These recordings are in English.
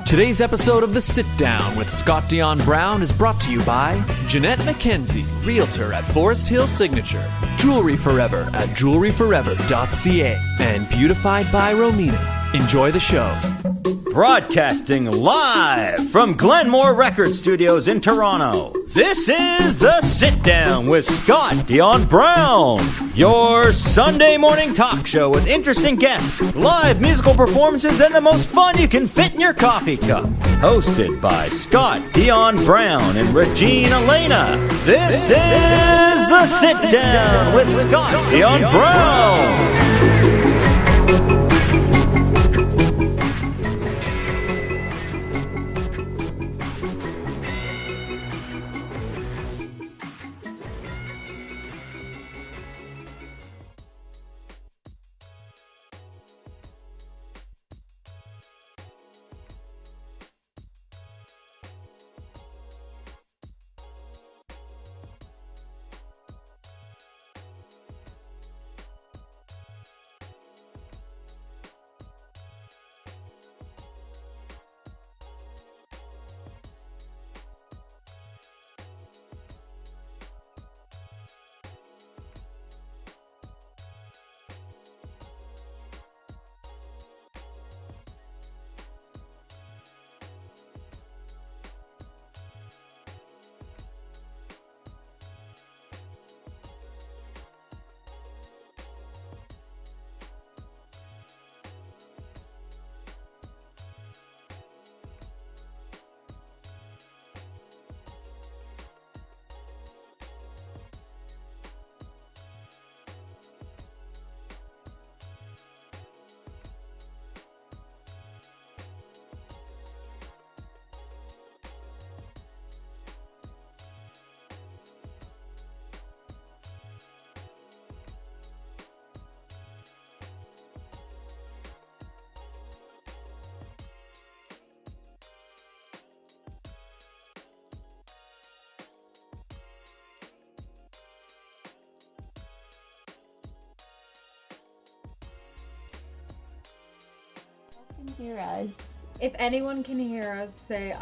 Today's episode of The Sit Down with Scott Dion Brown is brought to you by Jeanette McKenzie, Realtor at Forest Hill Signature, Jewelry Forever at jewelryforever.ca, and Beautified by Romina. Enjoy the show. Broadcasting live from Glenmore Record Studios in Toronto, this is The Sit Down with Scott Dion Brown, your Sunday morning talk show with interesting guests, live musical performances, and the most fun you can fit in your coffee cup. Hosted by Scott Dion Brown and Regine Alaina, this is The Sit Down with Scott Dion Brown. Hear us. If anyone can hear us, say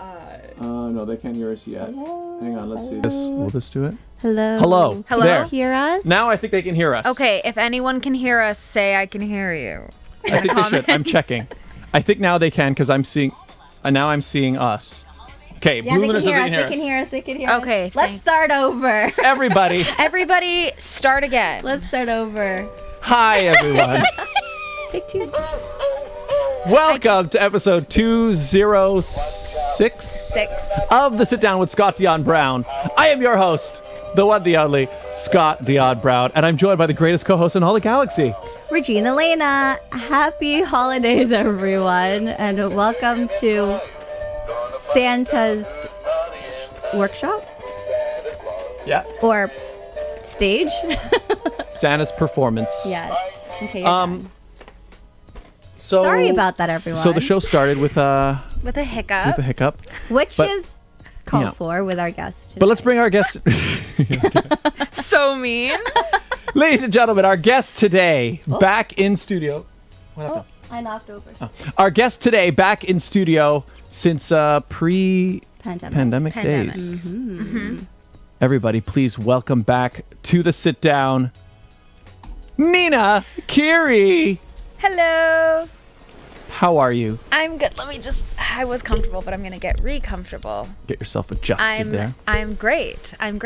no, they can't hear us yet. Hello? Hang on, let's see this. We'll just do it. Hello. Hello. Hello. There. Hear us? Now I think they can hear us. Okay, if anyone can hear us, say I can hear you. I think they should. I'm checking. I think now they can because I'm seeing. Now I'm seeing us. Okay, Yeah, Blue they Lunar can says hear they us. can hear They can hear us. They can hear Okay, us. Let's start over. Everybody. Everybody, start again. Let's start over. Hi, everyone. Take two. Welcome to episode 206 of The Sit Down with Scott Dion Brown. I am your host, the one, the only, Scott Dion Brown, and I'm joined by the greatest co-host in all the galaxy, Regine Alaina. Happy holidays, everyone, and welcome to Santa's workshop. Yeah. Or stage. Santa's performance. Yes. Okay. You're done. So sorry about that, everyone. So the show started with a hiccup. Which but, is called for with our guest today. But let's bring our guest. So mean. Ladies and gentlemen, our guest today back in studio. What happened? I knocked over. Our guest today back in studio since pre-pandemic days. Mm-hmm. Mm-hmm. Everybody, please welcome back to the sit down, Nina Kiri. Hello. How are you? I'm good. I was comfortable, but I'm going to get re-comfortable. Get yourself adjusted there. I'm great. I'm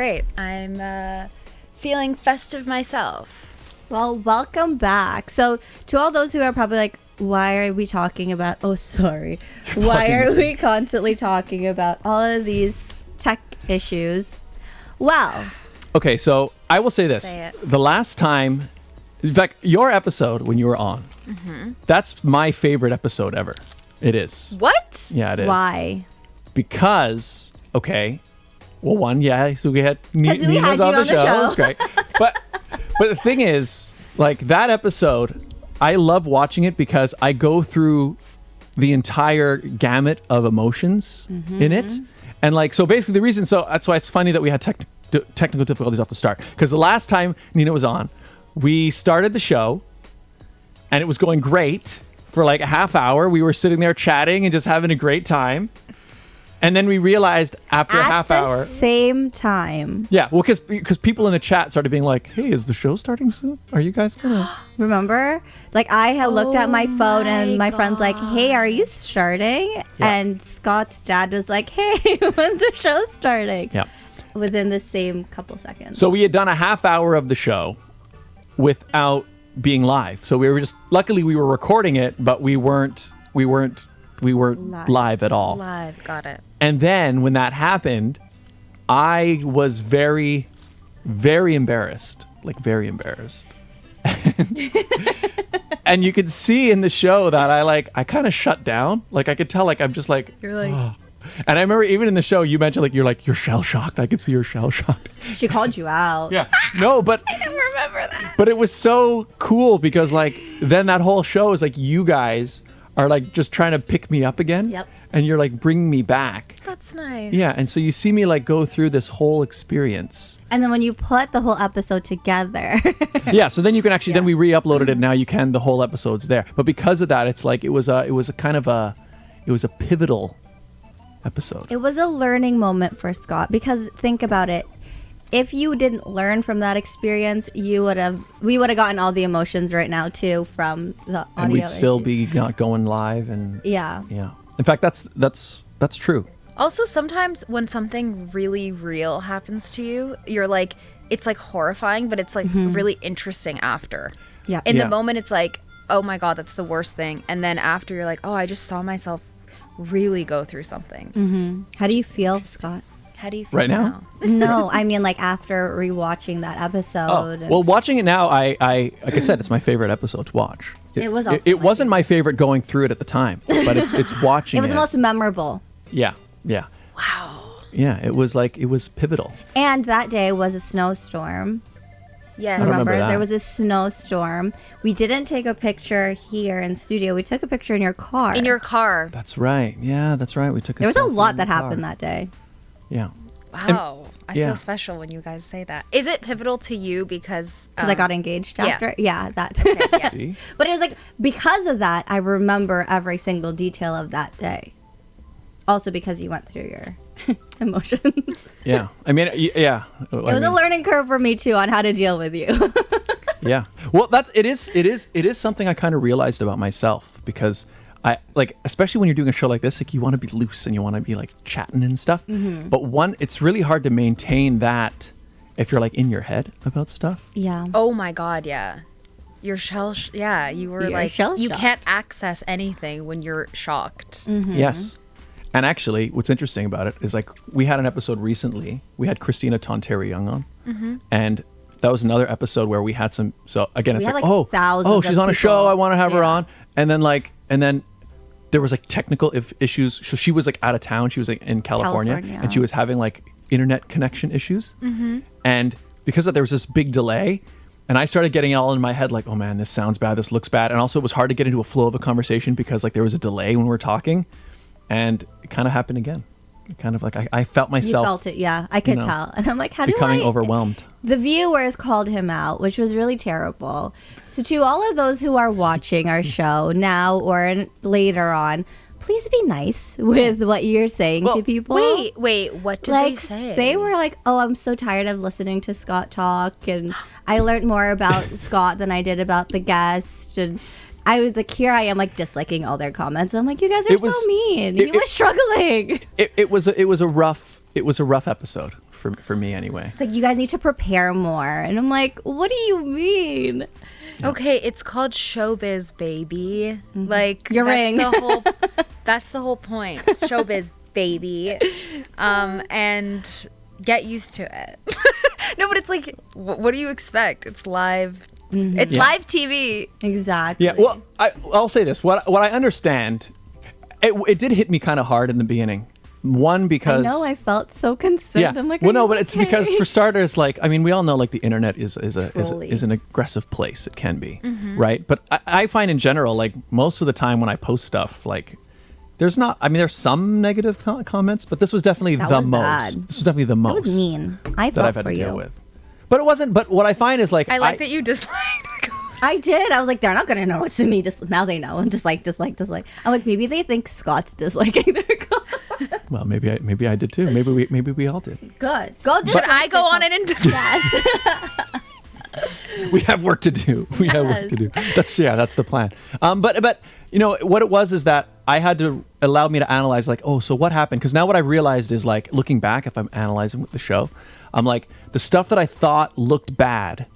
feeling festive myself. Well, welcome back. So to all those who are probably like, why are we talking about, why are we constantly talking about all of these tech issues? Well. Okay, so I will say this. Say it. The last time, in fact, your episode when you were on, that's my favorite episode ever. It is. What? Yeah, it is. Why? Because, okay, well, one, yeah, so we had Nina's we had you on the on the show. show. It was great. But the thing is, like, that episode, I love watching it because I go through the entire gamut of emotions in it. And, like, so basically the reason, so that's why it's funny that we had technical difficulties off the start. Because the last time Nina was on, we started the show, and it was going great for like a half hour. We were sitting there chatting and just having a great time. And then we realized after a half hour. At the same time. Yeah, well, because people in the chat started being like, hey, is the show starting soon? Are you guys going to? Remember? Like, I had looked at my phone and my friend's like, hey, are you starting? Yeah. And Scott's dad was like, hey, when's the show starting? Yeah. Within the same couple seconds. So we had done a half hour of the show without being live. So we were just, luckily we were recording it, but we weren't live at all. Live, got it. And then when that happened, I was very, very embarrassed. Like, very embarrassed. And you could see in the show that I kind of shut down. Like, I could tell, like, I'm just like, You're like, oh. And I remember even in the show, you mentioned, like, you're shell shocked. I could see you're shell shocked. she called you out. Yeah. No, but I don't remember that. but it was so cool because, like, then that whole show is like you guys are like just trying to pick me up again. Yep. And you're like bringing me back. That's nice. Yeah, and so you see me like go through this whole experience. And then when you put the whole episode together. Yeah, so then you can actually then we re-uploaded it. Now you can the whole episode's there. But because of that, it's like it was a pivotal episode. It was a learning moment for Scott because think about it. If you didn't learn from that experience, we would have gotten all the emotions right now too from the audio. And we'd still issue. be not going live and Yeah. yeah. In fact, that's true. Also, sometimes when something really real happens to you, you're like, it's like horrifying, but it's like really interesting after. Yeah. In Yeah. the moment, it's like, oh my God, that's the worst thing. And then after, you're like, oh, I just saw myself really go through something. How do you feel, Scott? How do you feel Right now? No, I mean like after rewatching that episode. Well, watching it now, I like I said, it's my favorite episode to watch. It was also It my wasn't my favorite going through it at the time, but it's watching. It was most memorable. Yeah. Wow. Yeah, it was pivotal. And that day was a snowstorm. Yes. don't remember that. There was a snowstorm. We didn't take a picture here in studio. We took a picture in your car. In your car. That's right. Yeah, that's right. We took. There was a selfie lot in the that happened car. that day. Yeah. Wow. I yeah. feel special when you guys say that. Is it pivotal to you because... Because I got engaged yeah. after. Yeah, that. Yeah. See. But it was like, because of that, I remember every single detail of that day. Also because you went through your emotions. Yeah. I mean, yeah. It was a learning curve for me too on how to deal with you. Yeah. Well, it is something I kind of realized about myself because I like, especially when you're doing a show like this, like you want to be loose and you want to be like chatting and stuff. But it's really hard to maintain that if you're like in your head about stuff. Yeah. Oh my God, yeah. You're you were You're like, shell you shocked. can't access anything when you're shocked. Yes. And actually, what's interesting about it is like we had an episode recently. We had Christina Tonteri Young on, and that was another episode where we had some. So again, it's We had, like, like, thousands she's of on a show. people. I want to have her Yeah. on, and then there was like technical issues. So she was like out of town. She was like in California. And she was having like internet connection issues, and because of, there was this big delay. And I started getting all in my head like, oh man, this sounds bad. This looks bad. And also it was hard to get into a flow of a conversation because like there was a delay when we were talking. And it kind of happened again. It kind of like I felt You myself felt it, yeah. I could know, tell. And I'm like, how do becoming I... overwhelmed. The viewers called him out, which was really terrible. So to all of those who are watching our show now or later on, please be nice with what you're saying to people. Wait, what did they say? They were like, oh, I'm so tired of listening to Scott talk. And I learned more about Scott than I did about the guest. And I was like, here I am like disliking all their comments. I'm like, you guys are so mean. He was struggling. It was a rough episode for me anyway. Like, you guys need to prepare more. And I'm like, what do you mean? Okay, it's called showbiz, baby. Like Your ring. That's the whole point. It's showbiz, baby. And get used to it. No, but it's like, what do you expect? It's live. It's live TV. Exactly. Yeah. Well, I'll say this. What I understand, it did hit me kind of hard in the beginning. One, because I know, I felt so concerned. yeah. I'm like, well, are no, you but it's okay? because for starters, like, I mean, we all know like the internet is Truly. an aggressive place. It can be, right? But I find in general, like most of the time when I post stuff, like there's some negative comments, but this was definitely That the was most. bad. This was definitely the most That was mean. I that felt I've had for to you. deal with. But it wasn't. But what I find is like I like that you disliked. I did. I was like, they're not gonna know it's me. Just now they know. And dislike. I'm like, maybe they think Scott's disliking their car. Well, maybe I did too. Maybe we all did. Good. Go. Should I go on it and Yes. We have work to do. We have work to do. That's the plan. But you know what it was is that I had to allow me to analyze like, oh, so what happened? Because now what I realized is like looking back, if I'm analyzing the show, I'm like the stuff that I thought looked bad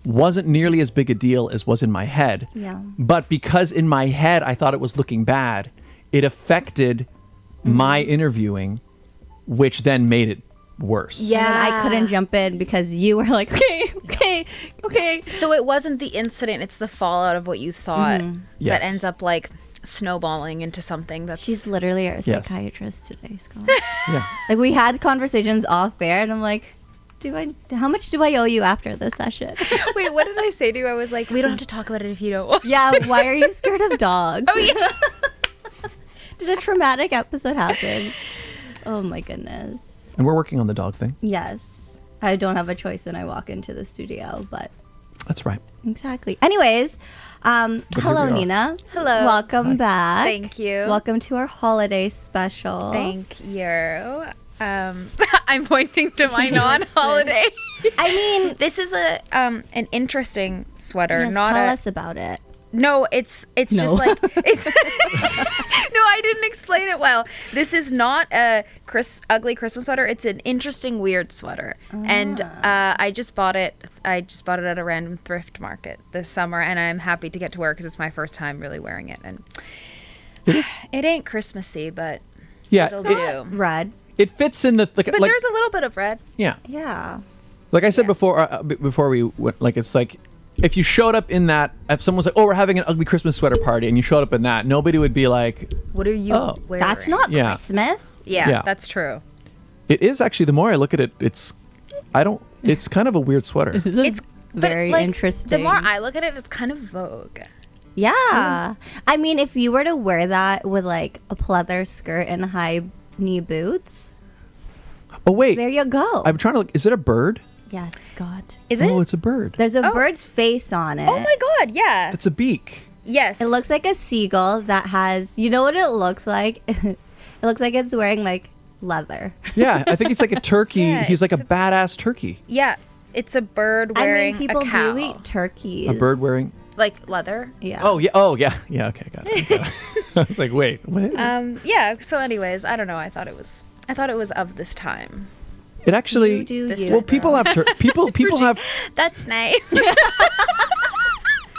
wasn't nearly as big a deal as was in my head. Yeah. But because in my head I thought it was looking bad, it affected my interviewing, which then made it worse. Yeah. And I couldn't jump in because you were like, okay. So it wasn't the incident, it's the fallout of what you thought Yes. that ends up like snowballing into something that's... She's literally our Yes. psychiatrist today, Scott. Yeah. Like we had conversations off air, and I'm like, how much do I owe you after this session? Wait, what did I say to you? I was like, we don't have to talk about it if you don't want. Yeah, why are you scared of dogs? Oh, yeah. Did a traumatic episode happen? Oh my goodness. And we're working on the dog thing. Yes. I don't have a choice when I walk into the studio, but That's right. exactly. Anyways, hello here we are. Nina. Hello. Welcome back. Thank you. Welcome to our holiday special. Thank you. I'm pointing to my non-holiday. I mean, This is an interesting sweater. yes, Not tell a, us about it. No, it's No. just like it's. No, I didn't explain it well. This is not a ugly Christmas sweater. It's an interesting, weird sweater, and I just bought it. I just bought it at a random thrift market this summer, and I'm happy to get to wear because it's my first time really wearing it, and It is. it ain't Christmassy, but Yeah. it'll It, do. Red. it fits in the like. But there's a little bit of red. yeah. Yeah. Like I said before we went, like it's like if you showed up in that, if someone's like, oh, we're having an ugly Christmas sweater party, and you showed up in that, nobody would be like, What are you Oh. wearing? That's not Yeah. Christmas. Yeah, Yeah. that's true. it is actually. The more I look at it, it's kind of a weird sweater. It's very but, like, interesting. The more I look at it, it's kind of Vogue. Yeah. I mean, if you were to wear that with like a pleather skirt and high knee boots, Oh wait, there you go. I'm trying to look. Is it a bird? Yes, Scott. Is Oh, it? it's a bird. There's a Oh. bird's face on it. Oh my god, yeah. It's a beak. Yes. It looks like a seagull that has, you know what it looks like? It looks like it's wearing like leather. Yeah, I think it's like a turkey. Yeah, He's like a it's badass turkey. Yeah, it's a bird I wearing mean, people a cow. do eat turkeys. A bird wearing. Like leather. Yeah. Oh yeah. Oh yeah. Yeah. Okay. Got it. I was like, wait. What? Yeah, so anyways, I don't know. I thought it was of this time. It actually. You do This you. time. Well, people have people have. That's nice.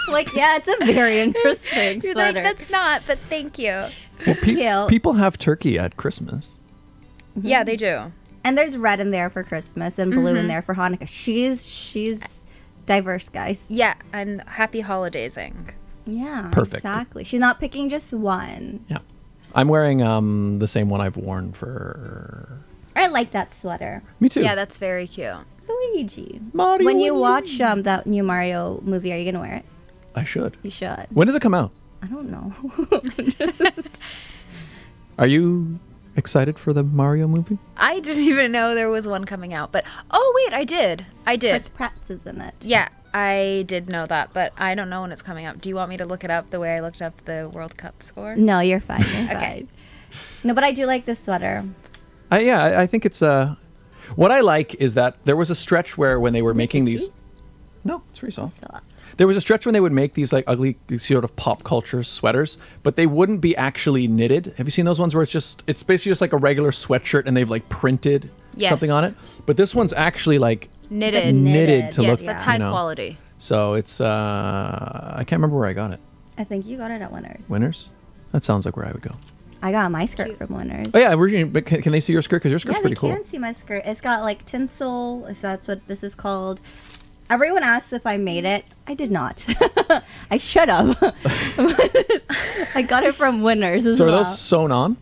Like, yeah, it's a very interesting You're sweater. like, that's not, but thank you. Well, cute. people have turkey at Christmas. Yeah, they do. And there's red in there for Christmas and blue in there for Hanukkah. She's diverse, guys. Yeah, and happy holidaysing. Yeah, Perfect. exactly. She's not picking just one. Yeah. I'm wearing the same one I've worn for. I like that sweater. Me too. Yeah, that's very cute. Luigi. Mario When you and watch that new Mario movie, are you gonna wear it? I should. You should. When does it come out? I don't know. Are you excited for the Mario movie? I didn't even know there was one coming out, but wait, I did. Chris Pratt's is in it. Yeah, I did know that, but I don't know when it's coming out. Do you want me to look it up the way I looked up the World Cup score? No, you're fine. You're Okay. fine. No, but I do like this sweater. I think it's what I like is that there was a stretch where when they were making itchy? these. No, it's pretty soft. Soft. There was a stretch when they would make these like ugly sort of pop culture sweaters, but they wouldn't be actually knitted. Have you seen those ones where it's basically just like a regular sweatshirt and they've like printed Yes. something on it? But this one's actually like Knitted. knitted to Yes, look. that's yeah. high you know. quality. So it's I can't remember where I got it. I think you got it at Winners. Winners? That sounds like where I would go. I got my skirt from Winners. Oh yeah, Regine, but can they see your skirt? Because your skirt's Yeah, pretty they cool. can see my skirt. It's got like tinsel, if that's what this is called. Everyone asks if I made it. I did not. I should have. I got it from Winners as So are well. those sewn on?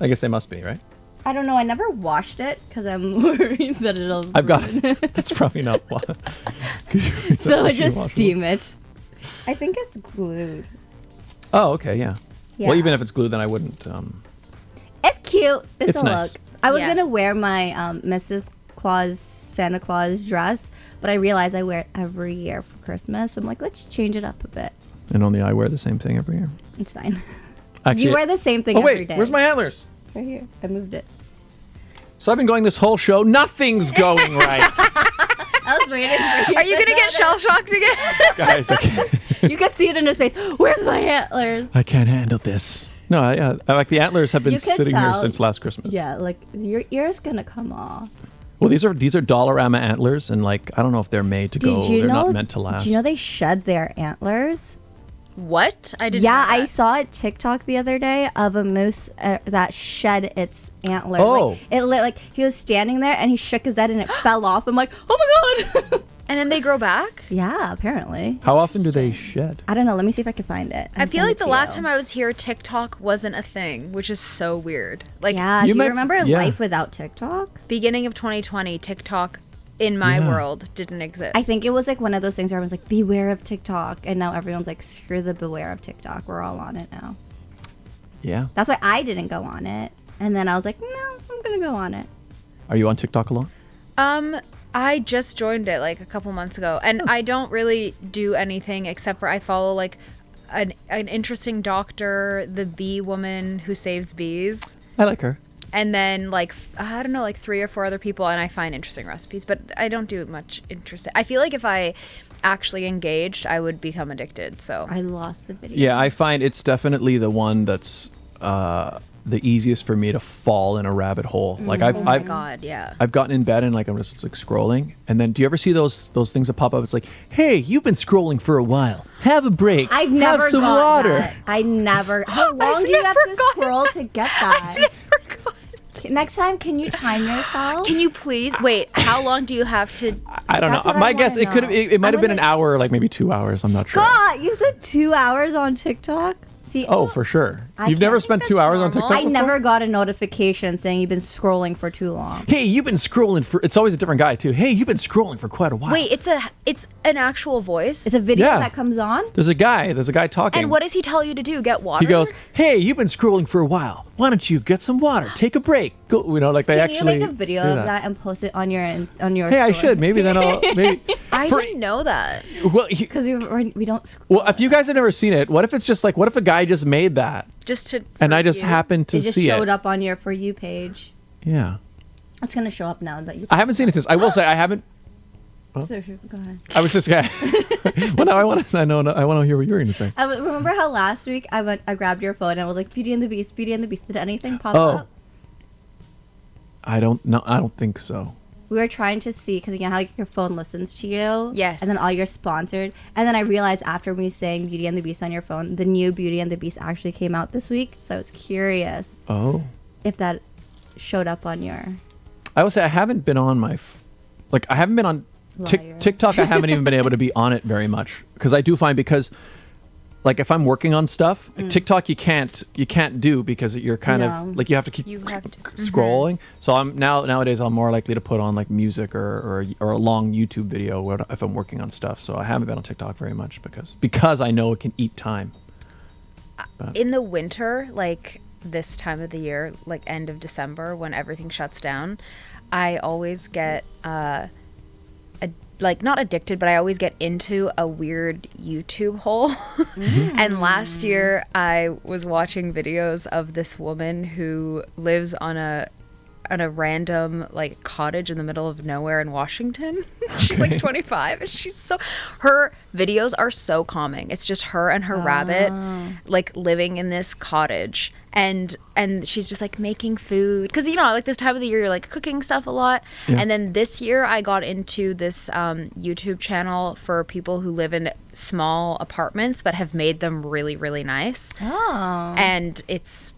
I guess they must be, right? I don't know. I never washed it because I'm worried that it'll. I've got ruin it. That's probably not why. So I just steam it. I think it's glued. Oh, okay, yeah. Well, Yeah. even if it's glued, then I wouldn't. It's cute. It's It's a nice. look. I was Yeah. gonna wear my Mrs. Claus Santa Claus dress, But I realize I wear it every year for Christmas. I'm like, let's change it up a bit. And only I wear the same thing every year. It's fine. Actually, You wear the same thing oh every wait, day. where's my antlers? Right here. I moved it. So I've been going this whole show. Nothing's going right, I was waiting for you. Are you gonna get shell shocked again? guys. I can't, You could see it in his face. Where's my antlers? I can't handle this. No, I like the antlers have been You could sitting here tell. since last Christmas. Yeah, like your ear's gonna come off. Well, these are Dollarama antlers, and like I don't know if they're made to go. Did you They're know? not meant to last. Did you know they shed their antlers? What? I didn't. Yeah, know I that. saw a TikTok the other day of a moose that shed its antler. Oh. Like, it lit, like he was standing there and he shook his head and it fell off. I'm like, oh my god. And then they grow back. Yeah, apparently. How often do they shed? I don't know. Let me see if I can find it. I feel like the last time I was here, TikTok wasn't a thing, which is so weird. Like, Yeah, You do might- you remember yeah. life without TikTok? beginning of 2020, TikTok in my Yeah. world didn't exist. I think it was like one of those things where everyone's like, beware of TikTok. And now everyone's like, screw the beware of TikTok. We're all on it now. Yeah. That's why I didn't go on it. And then I was like, no, I'm going to go on it. Are you on TikTok a lot? I just joined it like a couple months ago, and I don't really do anything except for I follow like an interesting doctor, the bee woman who saves bees, I like her. and then like I don't know, like 3 or 4 other people, and I find interesting recipes, but I don't do much interesting. I feel like if I actually engaged, I would become addicted. So I lost the video. Yeah, I find it's definitely the one that's the easiest for me to fall in a rabbit hole. Like oh my I've god, yeah. I've gotten in bed and like I'm just like scrolling, and then do you ever see those things that pop up? It's like, hey, you've been scrolling for a while. Have a break. I've never have some got water. that. I never. How long I've do you have never to gotten scroll that. to get that? Next time, can you time yourself? Can you please wait? How long do you have to? I don't That's know. what I My guess wanna it could have know. it might have I been an wanna- hour, or like maybe 2 hours. I'm not sure. God, you spent 2 hours on TikTok? See, Oh, for sure. I You've never can't spent think 2 that's hours on normal. TikTok I before? never got a notification saying you've been scrolling for too long. Hey, you've been scrolling for. It's always a different guy too. Hey, you've been scrolling for quite a while. Wait, it's an actual voice. It's a video Yeah. that comes on. There's a guy talking. And what does he tell you to do? Get water? He goes, "Hey, you've been scrolling for a while. Why don't you get some water? Take a break." Go, like they Can actually you make a video say of that and post it on your Hey, I story? should. Maybe then I'll maybe. I For- didn't know that. Well, Because we don't. well, if you guys have never seen it, what if it's just like, what if a guy just made that Just to. and I for just you. happened to It just see showed it? up on your For You page. Yeah, It's gonna show up now that you. I haven't seen it since. I will say I haven't. So, go ahead. I was just guy. Well, now I want to. I want to hear what you're going to say. Remember how last week I grabbed your phone and I was like, Beauty and the Beast, Beauty and the Beast. Did anything pop Oh. up? I don't know. I don't think so. We were trying to see because you know how your phone listens to you. Yes. And then all your sponsored. And then I realized after me saying Beauty and the Beast on your phone, the new Beauty and the Beast actually came out this week. So I was curious Oh, if that showed up on your. I will say I haven't been on my, like I haven't been on Liar. TikTok. I haven't even been able to be on it very much because I do find like if I'm working on stuff, TikTok you can't do because you're kind No. of like you have to keep You have to. scrolling. So I'm nowadays I'm more likely to put on like music or a long YouTube video if I'm working on stuff. So I haven't been on TikTok very much because I know it can eat time. In the winter, like this time of the year, like end of December when everything shuts down, I always get like not addicted, but I always get into a weird YouTube hole. And last year I was watching videos of this woman who lives on a random like cottage in the middle of nowhere in Washington. She's like 25 and her videos are so calming. It's just her and her rabbit like living in this cottage and she's just like making food because you know like this time of the year you're like cooking stuff a lot. Yeah. And then this year I got into this YouTube channel for people who live in small apartments but have made them really, really nice. Oh. And it's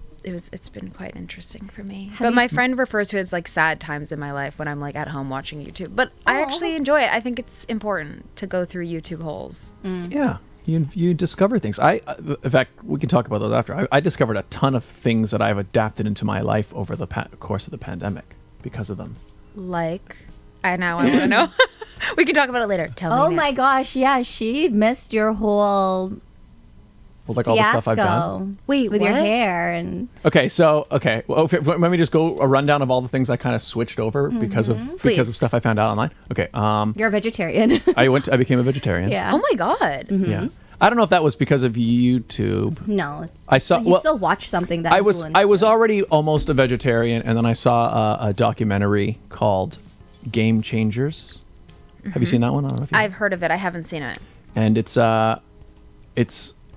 been quite interesting for me. But my friend refers to it as like sad times in my life when I'm like at home watching YouTube. But I actually enjoy it. I think it's important to go through YouTube holes. Yeah. You discover things. In fact, we can talk about those after. I discovered a ton of things that I've adapted into my life over the course of the pandemic because of them. Like, I want to know. We can talk about it later. Tell me. Oh now. my gosh, yeah, she missed your whole like all the stuff I've done. Wait, with what? your hair and Okay, let me just go a rundown of all the things I kind of switched over because of stuff I found out online. Okay, you're a vegetarian. I became a vegetarian. Yeah. Oh my god. Yeah. I don't know if that was because of YouTube. No, I saw. you still watch something that I was influenced you. already almost a vegetarian, and then I saw a documentary called Game Changers. Have you seen that one? I don't know if you I've heard of it. I haven't seen it. And it's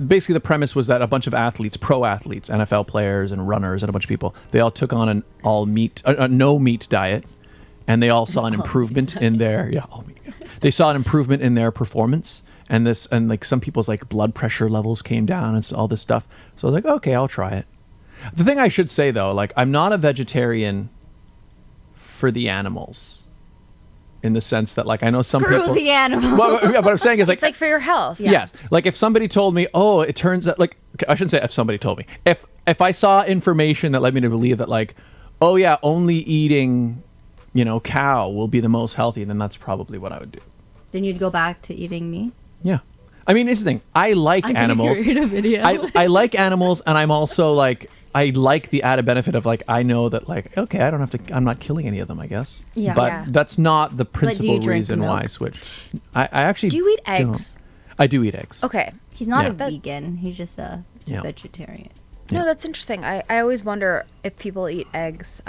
basically the premise was that a bunch of athletes, pro athletes, NFL players and runners and a bunch of people, they all took on an all meat, a no meat diet, and they all saw an improvement in their all meat. They saw an improvement in their performance, and like some people's like blood pressure levels came down and all this stuff. So I was like, okay, I'll try it. The thing I should say though, like I'm not a vegetarian for the animals. In the sense that, like, I know some Screw people. the animal. Well, yeah, what I'm saying is, It's like for your health. yes, like if somebody told me, oh, it turns out, like, I shouldn't say if somebody told me, if I saw information that led me to believe that, like, oh yeah, only eating, cow will be the most healthy, then that's probably what I would do. Then you'd go back to eating meat. Yeah, I mean, it's the thing. I like animals. Create a video. I like animals, and I'm also like. I like the added benefit of like I know that like okay I'm not killing any of them I guess but that's not the principal reason why I switched. I actually Do you eat eggs? don't. I do eat eggs. Okay. He's not Yeah. a vegan. He's just a Yeah. vegetarian. No, that's interesting. I always wonder if people eat eggs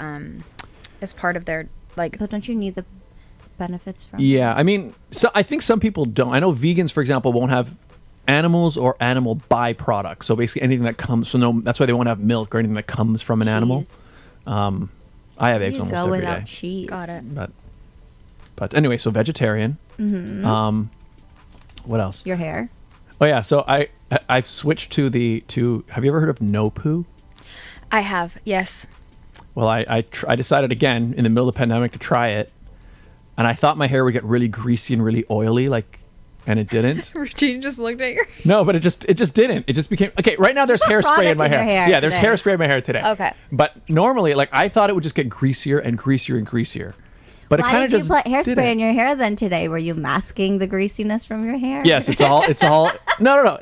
as part of their like. But don't you need the benefits from? Yeah, I mean, so I think some people don't. I know vegans, for example, won't have animals or animal byproducts. So basically anything that comes from that's why they won't have milk or anything that comes from an animal. I have eggs You almost go every without day. cheese. Got it. But anyway, so vegetarian. What else? Your hair. Oh yeah, so I've switched to have you ever heard of no poo? I have, yes. Well, I decided again in the middle of the pandemic to try it, and I thought my hair would get really greasy and really oily, and it didn't. Regine just looked at your. No, but it just didn't. It just became okay. Right now, there's hairspray in my product in hair. your hair Yeah, there's today. hairspray in my hair today. Okay. But normally, like I thought it would just get greasier and greasier and greasier. But it Why kind of did you just put hairspray didn't. in your hair then today? Were you masking the greasiness from your hair? Yes, it's all. No.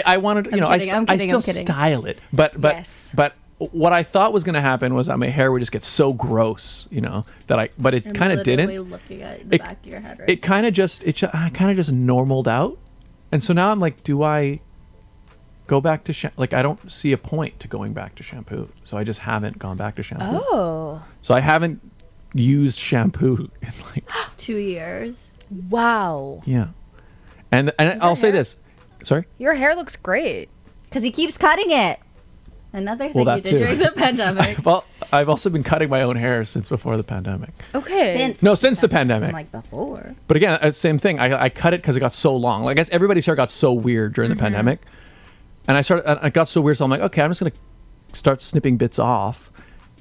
I wanted, I still kidding. style it, but Yes. what I thought was going to happen was that my hair would just get so gross, but it kind of didn't. Looking at the back of your head. Right? It kind of just normaled out, and so now I'm like, do I go back to like I don't see a point to going back to shampoo, so I just haven't gone back to shampoo. Oh. So I haven't used shampoo in like 2 years. Wow. yeah, and I'll say hair? this. Sorry. Your hair looks great. Because he keeps cutting it. Another thing Well, you that did too. during the pandemic. Well, I've also been cutting my own hair since before the pandemic. Okay. Since the pandemic. Like before. But again, same thing. I cut it because it got so long. Like, I guess everybody's hair got so weird during the pandemic, and I got so weird. So I'm like, okay, I'm just gonna start snipping bits off,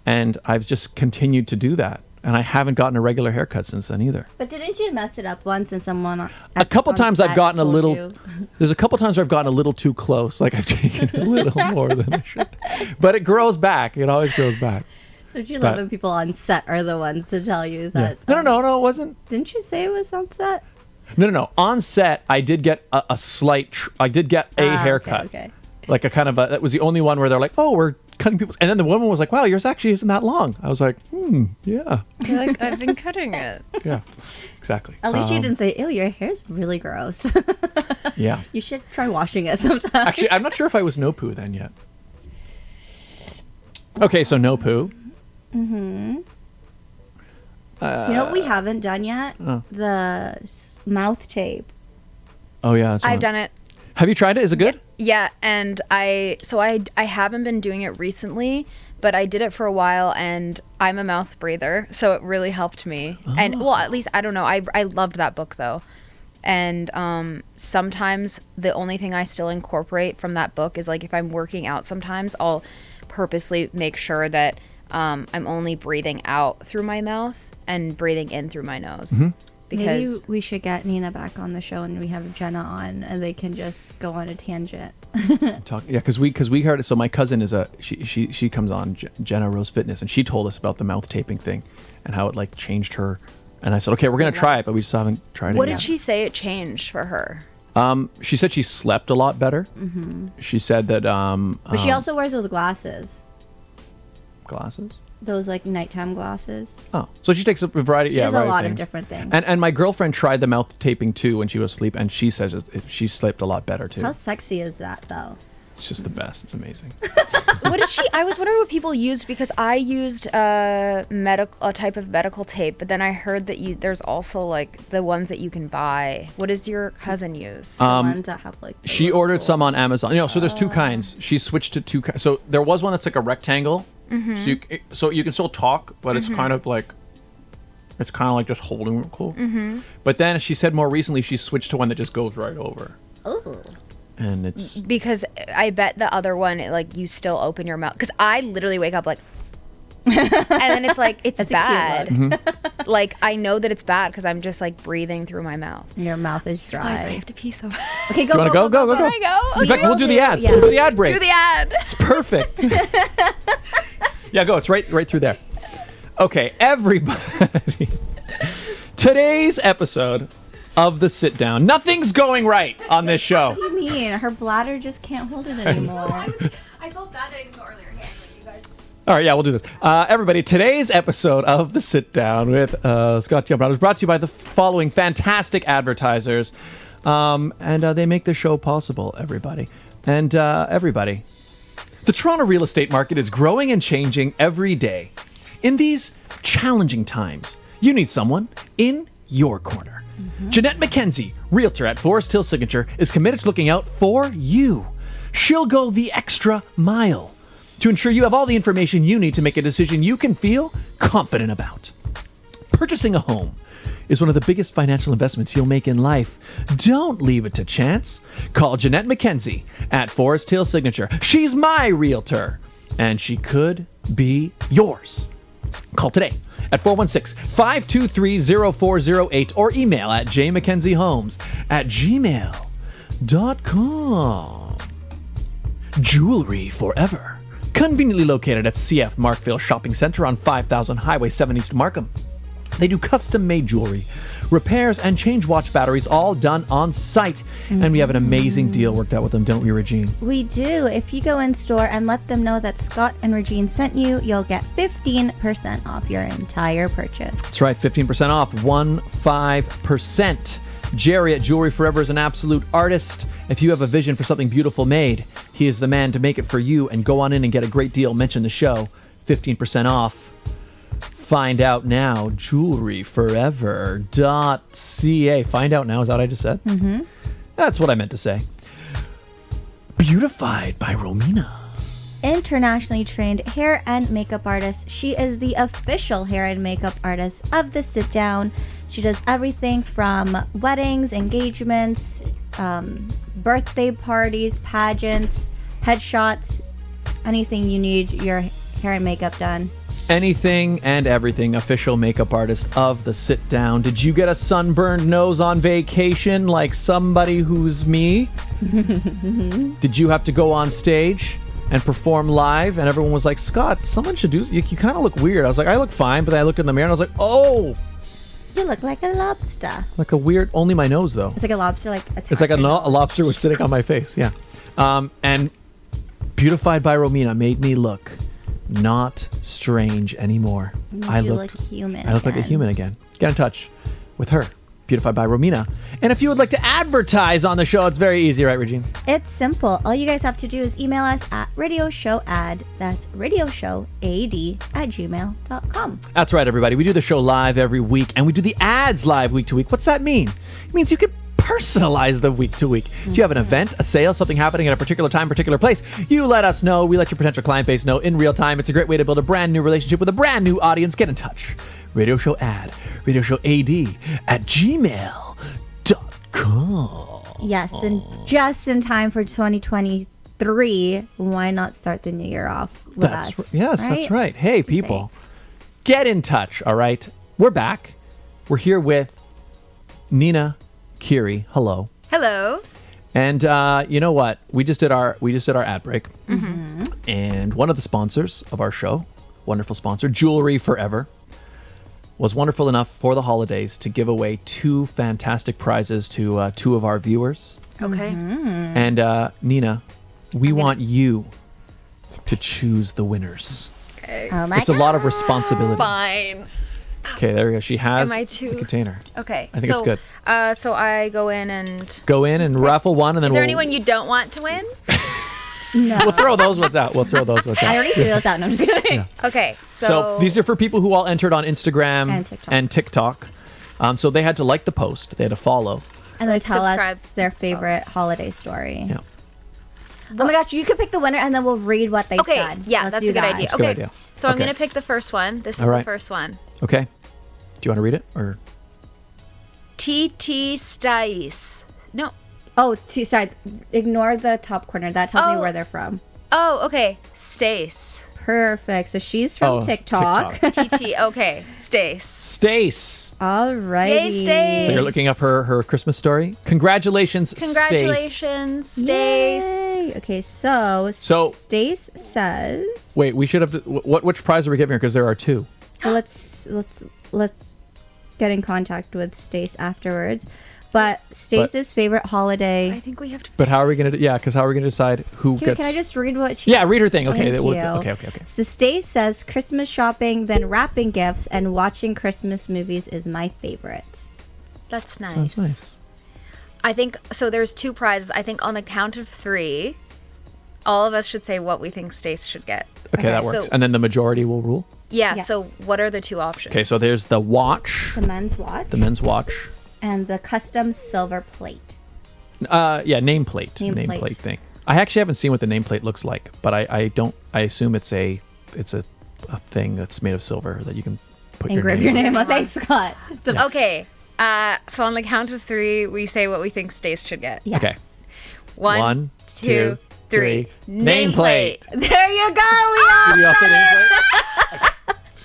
and I've just continued to do that. And I haven't gotten a regular haircut since then either. But didn't you mess it up once and someone A couple on times I've set gotten a told little. you? There's a couple times where I've gotten a little too close. Like I've taken a little more than I should. But it grows back. It always grows back. Don't you love But- when people on set are the ones to tell you Yeah. that? No, it wasn't. Didn't you say it was on set? No. On set, I did get a slight. I did get a haircut. Okay. Like a kind of that was the only one where they're like, oh, we're cutting people's. And then the woman was like, wow, yours actually isn't that long. I was like, yeah. You're like, I've been cutting it. Yeah. Exactly. At least you didn't say, ew, your hair's really gross. Yeah. You should try washing it sometime. Actually, I'm not sure if I was no poo then yet. Okay, so no poo. You know what we haven't done yet? The mouth tape. Oh yeah, that's I've one. done it. Have you tried it? Is it good? Yeah, and I haven't been doing it recently, but I did it for a while, and I'm a mouth breather, so it really helped me. And well, at least I don't know. I loved that book though, and sometimes the only thing I still incorporate from that book is like if I'm working out, sometimes I'll purposely make sure that I'm only breathing out through my mouth and breathing in through my nose. Because Maybe we should get Nina back on the show and we have Jenna on and they can just go on a tangent. Because we heard it. So my cousin is she comes on Jenna Rose Fitness, and she told us about the mouth taping thing and how it like changed her. And I said, okay, we're gonna try it, but we just haven't tried it what yet. did she say it changed for her? She said she slept a lot better. She said that. But she also wears those glasses. Glasses? Those like nighttime glasses. Oh, so she takes a variety. She has a lot of things. different things. And my girlfriend tried the mouth taping too when she was asleep, and she says she slept a lot better too. How sexy is that though? It's just the best. It's amazing. What did she? I was wondering what people used because I used a type of medical tape, but then I heard that there's also like the ones that you can buy. What does your cousin use? The ones that have like. She ordered some on Amazon. So there's two kinds. She switched to two. So there was one that's like a rectangle. So you can still talk, but it's kind of like. It's kind of like just holding it cool. But then she said more recently she switched to one that just goes right over. Oh. And it's Because I bet the other one, like you still open your mouth. Because I literally wake up like, and then it's like it's That's a cute bad. Like I know that it's bad because I'm just like breathing through my mouth. Your mouth is dry. Guys, I have to pee so bad. Okay, go. You want to go? Can I go? In fact, we'll do the ads. Yeah. We'll do the ad break. Do the ad. It's perfect. Yeah, go. It's right through there. Okay, everybody. Today's episode of The Sit Down. Nothing's going right on this show. What do you mean? Her bladder just can't hold it anymore. I felt bad that I didn't go earlier. Okay, you guys. All right, yeah, we'll do this. Everybody, today's episode of The Sit Down with Scott Dion Brown is brought to you by the following fantastic advertisers. And they make the show possible, everybody. And everybody, the Toronto real estate market is growing and changing every day. In these challenging times, you need someone in your corner. Jeanette McKenzie, Realtor at Forest Hill Signature, is committed to looking out for you. She'll go the extra mile to ensure you have all the information you need to make a decision you can feel confident about. Purchasing a home is one of the biggest financial investments you'll make in life. Don't leave it to chance. Call Jeanette McKenzie at Forest Hill Signature. She's my realtor, and she could be yours. Call today at 416-523-0408 or email at jmckenziehomes@gmail.com. Jewelry Forever. Conveniently located at CF Markville Shopping Center on 5000 Highway 7 East Markham. They do custom-made jewelry, repairs, and change watch batteries, all done on site. And we have an amazing deal worked out with them, don't we, Regine? We do. If you go in store and let them know that Scott and Regine sent you, you'll get 15% off your entire purchase. That's right, 15% off, 15%. Jerry at Jewelry Forever is an absolute artist. If you have a vision for something beautiful made, he is the man to make it for you. And go on in and get a great deal. Mention the show, 15% off. Find out now, jewelryforever.ca. Find out now, is that what I just said? That's what I meant to say. Beautified by Romina. Internationally trained hair and makeup artist. She is the official hair and makeup artist of The Sit Down. She does everything from weddings, engagements, birthday parties, pageants, headshots, anything you need your hair and makeup done. Anything and everything, official makeup artist of The Sit Down. Did you get a sunburned nose on vacation like somebody who's me? Did you have to go on stage and perform live and everyone was like, Scott, someone should do you kind of look weird. I was like, I look fine, but then I looked in the mirror and I was like, oh, You look like a lobster. like a weird, only my nose though. It's like a lobster, like It's like a lobster was sitting on my face. Yeah. And Beautified by Romina made me look not strange anymore. I look human. I look like a again. human again. Get in touch with her, Beautified by Romina. And if you would like to advertise on the show, it's very easy, right, Regine? It's simple. All you guys have to do is email us at radioshowad. That's radioshowad@gmail.com. That's right, everybody. We do the show live every week, and we do the ads live week to week. What's that mean? It means you can personalize them week to week. If you have an event, a sale, something happening at a particular time, particular place, you let us know. We let your potential client base know in real time. It's a great way to build a brand new relationship with a brand new audience. Get in touch. Radio Show Ad, radioshowad@gmail.com. Yes, and just in time for 2023, why not start the new year off with us? Yes, right? that's right. Hey, people, get in touch, all right? We're back. We're here with Nina, Kiri. Hello. Hello. And you know what? We just did our ad break. And one of the sponsors of our show, wonderful sponsor, Jewelry Forever, was wonderful enough for the holidays to give away 2 fantastic prizes to 2 of our viewers. Okay. And Nina, we want you to choose the winners. Oh my It's a lot of responsibility. Fine. Okay, there we go. She has Am I the too- container. Okay. I think it's good. So I go in and. Go in and raffle one, and then Is there we'll anyone you don't want to win? No. we'll throw those ones out. I already threw those out. No, I'm just kidding. Okay. So these are for people who all entered on Instagram And TikTok. So they had to like the post. They had to follow. And then tell subscribe. us their favorite holiday story. Yeah. Oh my gosh, you could pick the winner and then we'll read what they Okay. said. Yeah, Let's that's do a good that. idea. That's a good Okay. idea. So I'm Okay. gonna pick the first one. This is All right. the first one. Okay. Do you want to read it or? TT Stais. No. Oh, sorry. Ignore the top corner. That tells me Oh. where they're from. Oh, okay. Stace. Perfect. So she's from TikTok. TT. Okay. Stace. Stace. Alrighty. Yay, Stace. So you're looking up her Christmas story. Congratulations, Stace. Congratulations, Stace. Yay. Okay, so Stace says. Wait, we should have. Which prize are we giving her? Because there are 2. Let's get in contact with Stace afterwards. But Stace's favorite holiday. I think we have to. But how are we gonna? Yeah, because how are we gonna decide who gets? Can I just read what she? Yeah, read her thing. Okay, Thank you. okay. So Stace says Christmas shopping, then wrapping gifts, and watching Christmas movies is my favorite. That's nice. Sounds nice. I think so. There's 2 prizes. I think on the count of 3, all of us should say what we think Stace should get. Okay, that works. so- And then the majority will rule. Yeah. Yes. So what are the 2 options? Okay, so there's the watch, The men's watch the men's watch. and the custom silver plate. Yeah, nameplate Nameplate. thing. I actually haven't seen what the nameplate looks like, but I assume it's a thing that's made of silver that you can put Engrave your your name on. name on. Thanks, Scott. It's a- Okay. So on the count of 3, we say what we think Stace should get. Yes. Okay. 1, 2, 3. Nameplate. There you go. Did we all say nameplate?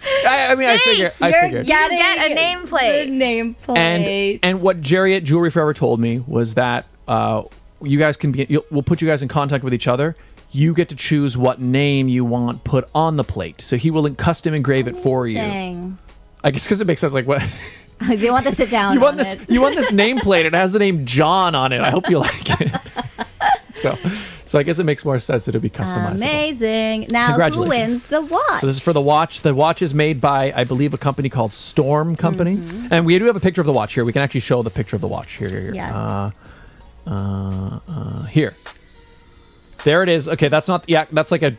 Okay. I mean, I figured. You're You get a nameplate. The nameplate. And what Jerry at Jewelry Forever told me was that you guys can we'll put you guys in contact with each other. You get to choose what name you want put on the plate. So he will custom engrave it for you. Dang. I guess because it makes sense. Like what? They want to sit down. You want on this? it. You want this nameplate? It has the name John on it. I hope you like it. So I guess it makes more sense that it'd be customizable. Amazing. Now, who Congratulations. wins the watch? So this is for the watch. The watch is made by, I believe, a company called Storm Company. Mm-hmm. And we do have a picture of the watch here. We can actually show the picture of the watch. Here. Yes. Here. There it is. Okay, that's not... Yeah, that's like a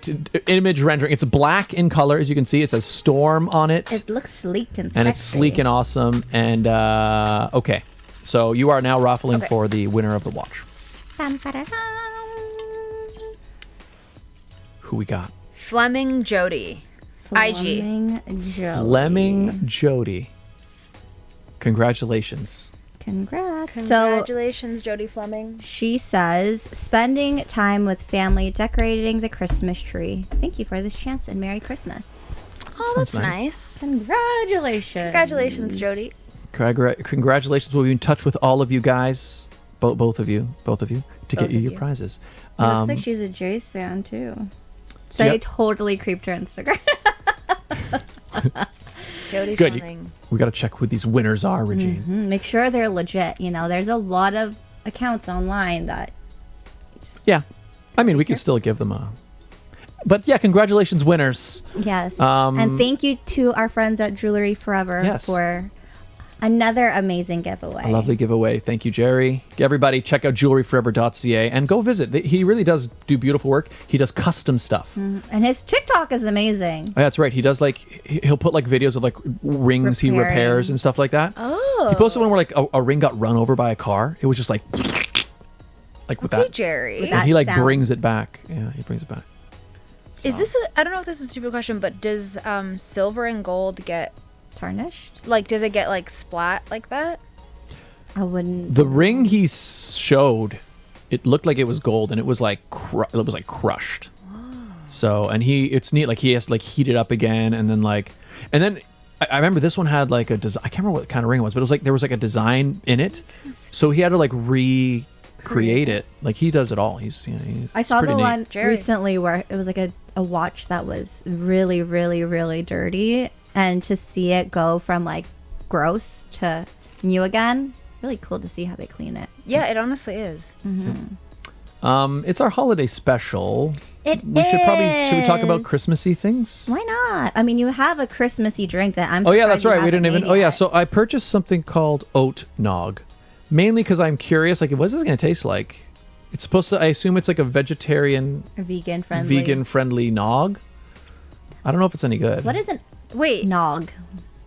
image rendering. It's black in color, as you can see. It says Storm on it. It looks sleek and And it's sexy. sleek and awesome. And, okay. So you are now raffling Okay. for the winner of the watch. Bam, ba-da-dam. Who we got? Fleming Jody. IG. Fleming Jody. Lemming Jody. Congratulations. Congrats. Congratulations, Jody Fleming. So she says, spending time with family decorating the Christmas tree. Thank you for this chance and Merry Christmas. Oh, Sounds that's nice. nice. Congratulations. Congratulations, Jody. Congratulations. We'll be in touch with all of you guys, both of you, to Both get you of your you. prizes. It looks like she's a Jays fan too. So I Yep. totally creeped her Instagram. Jody Good. Fleming. We got to check who these winners are, Regine. Make sure they're legit. You know, there's a lot of accounts online that. Yeah. I mean, we can still give them a... But yeah, congratulations, winners. Yes. Um, and thank you to our friends at Jewelry Forever Yes. for another amazing giveaway. A lovely giveaway. Thank you, Jerry. Everybody, check out jewelryforever.ca and go visit. He really does do beautiful work. He does custom stuff. And his TikTok is amazing. Oh, that's right. He does he'll put like videos of like rings he Repairing. repairs and stuff like that. Oh. He posted one where like a ring got run over by a car. It was just like with Okay, that. Jerry. With And that he like sound. brings it back. Yeah, he brings it back. Is So- this I don't know if this is a stupid question, but does silver and gold get Tarnished? does it get like splat like that? I wouldn't. The ring he showed, it looked like it was gold, and it was like crushed. So, and it's neat. Like he has to like heat it up again, and then I remember this one had like a design. I can't remember what kind of ring it was, but it was like there was like a design in it, so he had to like recreate it. Like he does it all. He's I saw the one Jerry. recently where it was like a watch that was really, really, really dirty, and to see it go from like gross to new again, really cool to see how they clean it. Yeah, it honestly is. It's our holiday special. Should Should we talk about Christmassy things? Why not? I mean, you have a Christmassy drink that I'm. Oh yeah, surprised that's right. you We didn't haven't even. made Oh yeah, yet. so I purchased something called oat nog, mainly because I'm curious. Like, what's this going to taste like? It's supposed to. I assume it's like a vegetarian, Or vegan friendly. vegan-friendly nog. I don't know if it's any good. What is an Wait. nog?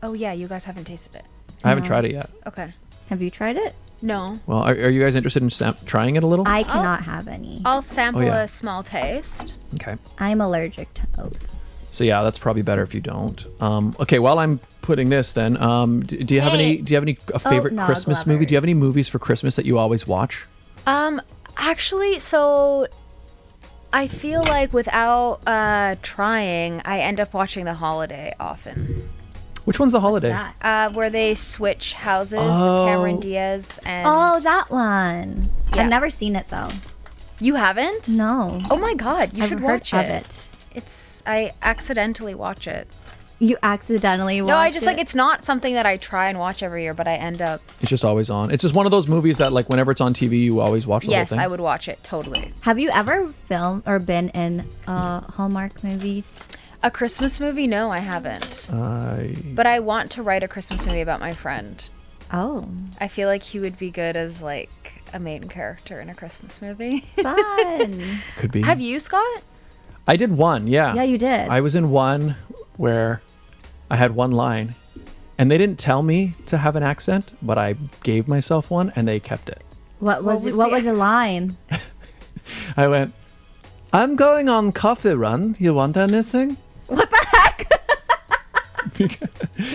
Oh yeah, you guys haven't tasted it. I haven't tried it yet. Okay. Have you tried it? No. Well, are you guys interested in trying it a little? I cannot have any. I'll sample Oh, yeah. a small taste. Okay. I'm allergic to oats. So yeah, that's probably better if you don't. Okay, while I'm putting this, then, do you have Hey. any favorite nog Christmas movie? Do you have any lovers. movies for Christmas that you always watch? Actually, so I feel like without trying, I end up watching The Holiday often. Which one's the holiday? That? Where they switch houses, Oh. Cameron Diaz and... Oh, that one. Yeah. I've never seen it though. You haven't? No. Oh my god, you I've should heard watch of it. it. I accidentally watch it. You accidentally watch No, I just it? like it's not something that I try and watch every year, but I end up. It's just always on. It's just one of those movies that, like, whenever it's on TV, you always watch the Yes, whole thing. I would watch it totally. Have you ever filmed or been in a Hallmark movie? A Christmas movie? No, I haven't. But I want to write a Christmas movie about my friend. Oh, I feel like he would be good as like a main character in a Christmas movie. fun. Could be. Have you, Scott? I did one, yeah. Yeah, you did. I was in one where I had one line, and they didn't tell me to have an accent, but I gave myself one, and they kept it. What was was what the was the line? I went, I'm going on coffee run. You want anything? What the heck?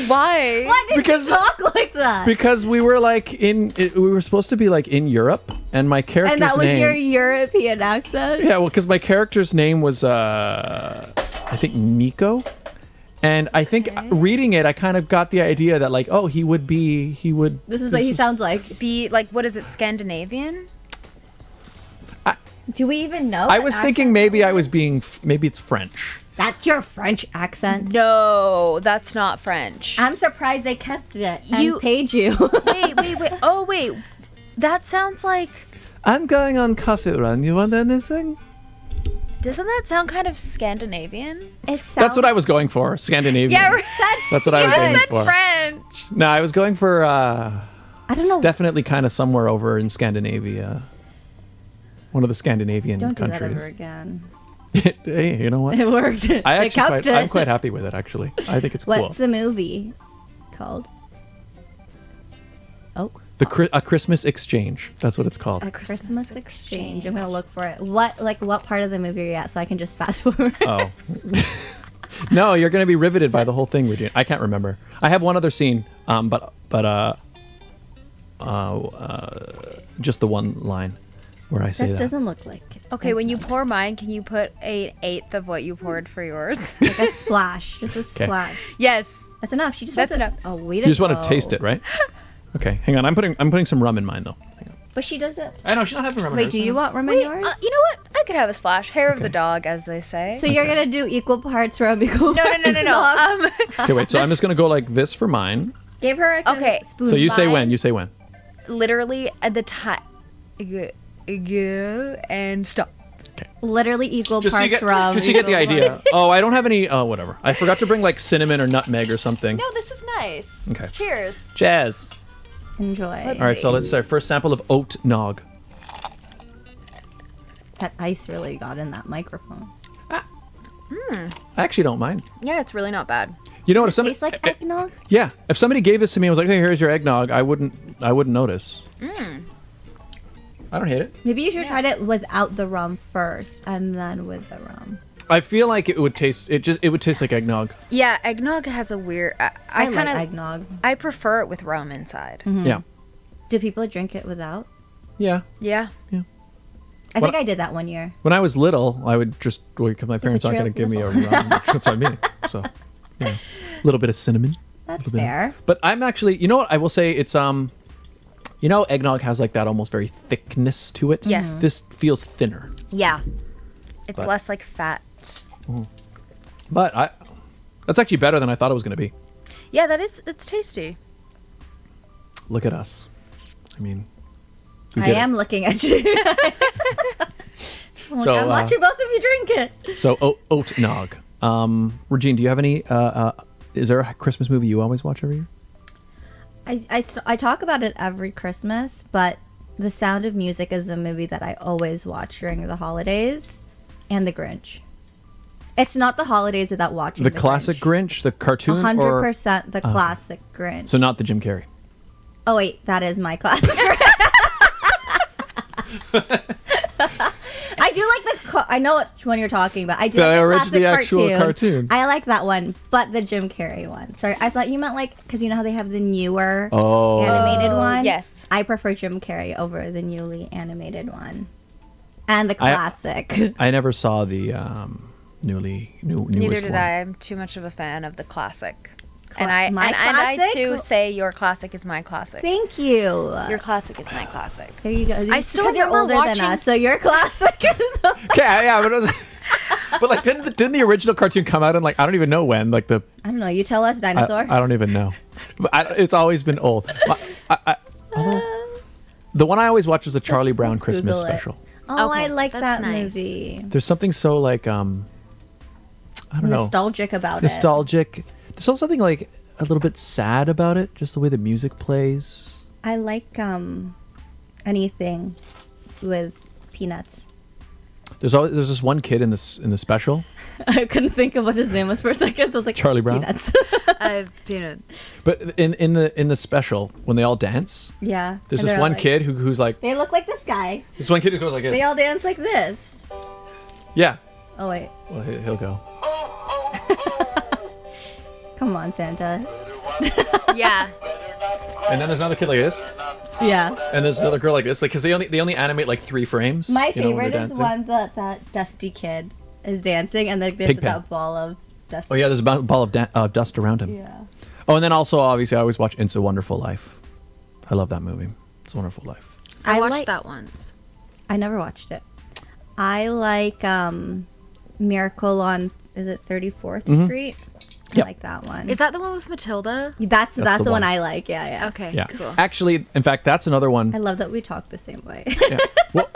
Why? Why did Because- you talk like that? Because we were like we were supposed to be like in Europe, and my character's And that was name. your European accent? Yeah, well, because my character's name was I think Nico, and I think reading it, I kind of got the idea that like, oh, he would. This is what he sounds like. Be like, what is it, Scandinavian? Do we even know? I what was thinking accent maybe that I is? was being maybe it's French. That's your French accent. No, that's not French. I'm surprised they kept it and You- paid you. Wait. Oh, wait. That sounds like. I'm going on coffee run. You want anything? Doesn't that sound kind of Scandinavian? It sounds That's what I was going for. Scandinavian. Yeah, right. That's what I was You going said for. French. No, I was going for. I don't It's know. definitely kind of somewhere over in Scandinavia. One of the Scandinavian Don't do that countries. ever again. Hey, you know what? It worked. I They actually kept quite, it. I'm quite happy with it. Actually, I think it's cool. What's the movie called? Oh, A Christmas Exchange. That's what it's called. A Christmas Exchange. I'm gonna look for it. What part of the movie are you at, so I can just fast forward? Oh. No, you're going to be riveted by the whole thing, Regine. I can't remember. I have one other scene, but just the one line where I say That that. doesn't look like Okay, when you pour mine, can you put an eighth of what you poured for yours? like a splash. Just a splash. Yes. That's enough. She just That's wants enough. A way You to just want to go. taste it, right? Okay, hang on. I'm putting some rum in mine though. Hang on. But she doesn't. I know she's not having rum. in Wait, hers. do you want rum in Wait, yours? you know what? I could have a splash. Hair of Okay. the dog, as they say. So you're gonna do equal parts rum, equal no. parts dog? Okay, wait. So I'm just going to go like this for mine. Give her a Okay, spoon. So you say Mine- when? You say when? Literally at the time. Go and stop. Literally equal Just so you parts get, rum. just so you get the equal idea. Oh, I don't have any. Oh, whatever. I forgot to bring like cinnamon or nutmeg or something. No, this is nice. Okay. Cheers. Jazz. Enjoy. All right, so let's start. First sample of oat nog. That ice really got in that microphone. I actually don't mind. Yeah, it's really not bad. You know what? If somebody, Tastes like eggnog. yeah, if somebody gave this to me and was like, "Hey, here's your eggnog," I wouldn't notice. I don't hate it. Maybe you should have tried it without the rum first, and then with the rum. I feel like it would taste. It would taste like eggnog. Yeah, eggnog has a weird. I like kind of. eggnog. I prefer it with rum inside. Yeah, Do people drink it without? yeah. Yeah. I What- think I did that one year. When I was little, I would just because my parents aren't going to give me a rum. That's what I mean. So, you know, a little bit of cinnamon. That's little bit. fair. But I'm actually, you know what? I will say it's you know, eggnog has like that almost very thickness to it. Yes. This feels thinner, Yeah. It's But- less like fat. but That's actually better than I thought it was going to be. Yeah, it's tasty. Look at us. I mean, I am looking at you. So, I'm watching both of you drink it. So oat nog. Regine, do you have any? Is there a Christmas movie you always watch every year? I talk about it every Christmas, but The Sound of Music is a movie that I always watch during the holidays, and The Grinch. It's not the holidays without watching the classic Grinch, the cartoon, 100% the classic Grinch. So not the Jim Carrey. Oh wait, that is my classic Grinch. I do like I know which one you're talking about. I do like the classic cartoon. I like that one, but the Jim Carrey one. Sorry, I thought you meant like, because you know how they have the newer animated one? Yes. I prefer Jim Carrey over the newly animated one. And the classic. I never saw the newest Neither did one. I. I'm too much of a fan of the classic. And My I classic? too say your classic is my classic. Thank you. Your classic is my classic. There you go. I still because you're remember older than watching- us, so your classic is. Okay, yeah, but, but like, didn't the original cartoon come out in like I don't even know when? Like the I don't know. You tell us, dinosaur. I don't even know. But it's always been old. The one I always watch is the Charlie Brown Let's Christmas Google it. special. Oh, Okay, I like that's that nice. movie. There's something so like I don't know, Nostalgic about it. nostalgic. There's also something like a little bit sad about it, just the way the music plays. I like anything with peanuts. There's this one kid in the special. I couldn't think of what his name was for a second, so I was like Charlie Brown? Peanuts. Peanut. But in the special when they all dance, Yeah. there's And this they're one like- kid who's like They look like this guy. this one kid who goes like this. They all dance like this. Yeah. Oh wait, Well, he'll go. come on, Santa. Yeah. And then there's another kid like this, Yeah. and there's another girl like this, like because they only animate like 3 frames. My you know, when favorite they're is dancing. one that dusty kid is dancing, and like there's Pigpen. that ball of dust. Oh yeah, there's a ball of dust around him. Yeah. Oh, and then also obviously I always watch It's a Wonderful Life. I love that movie. It's a Wonderful Life. I I watched like- that once. I never watched it. I like Miracle on, is it 34th Street? I Yep. like that one. Is that the one with Matilda? That's the the one one. I like. Yeah, yeah. Okay, Yeah. cool. Actually, in fact, that's another one. I love that we talk the same way. Yeah. Well,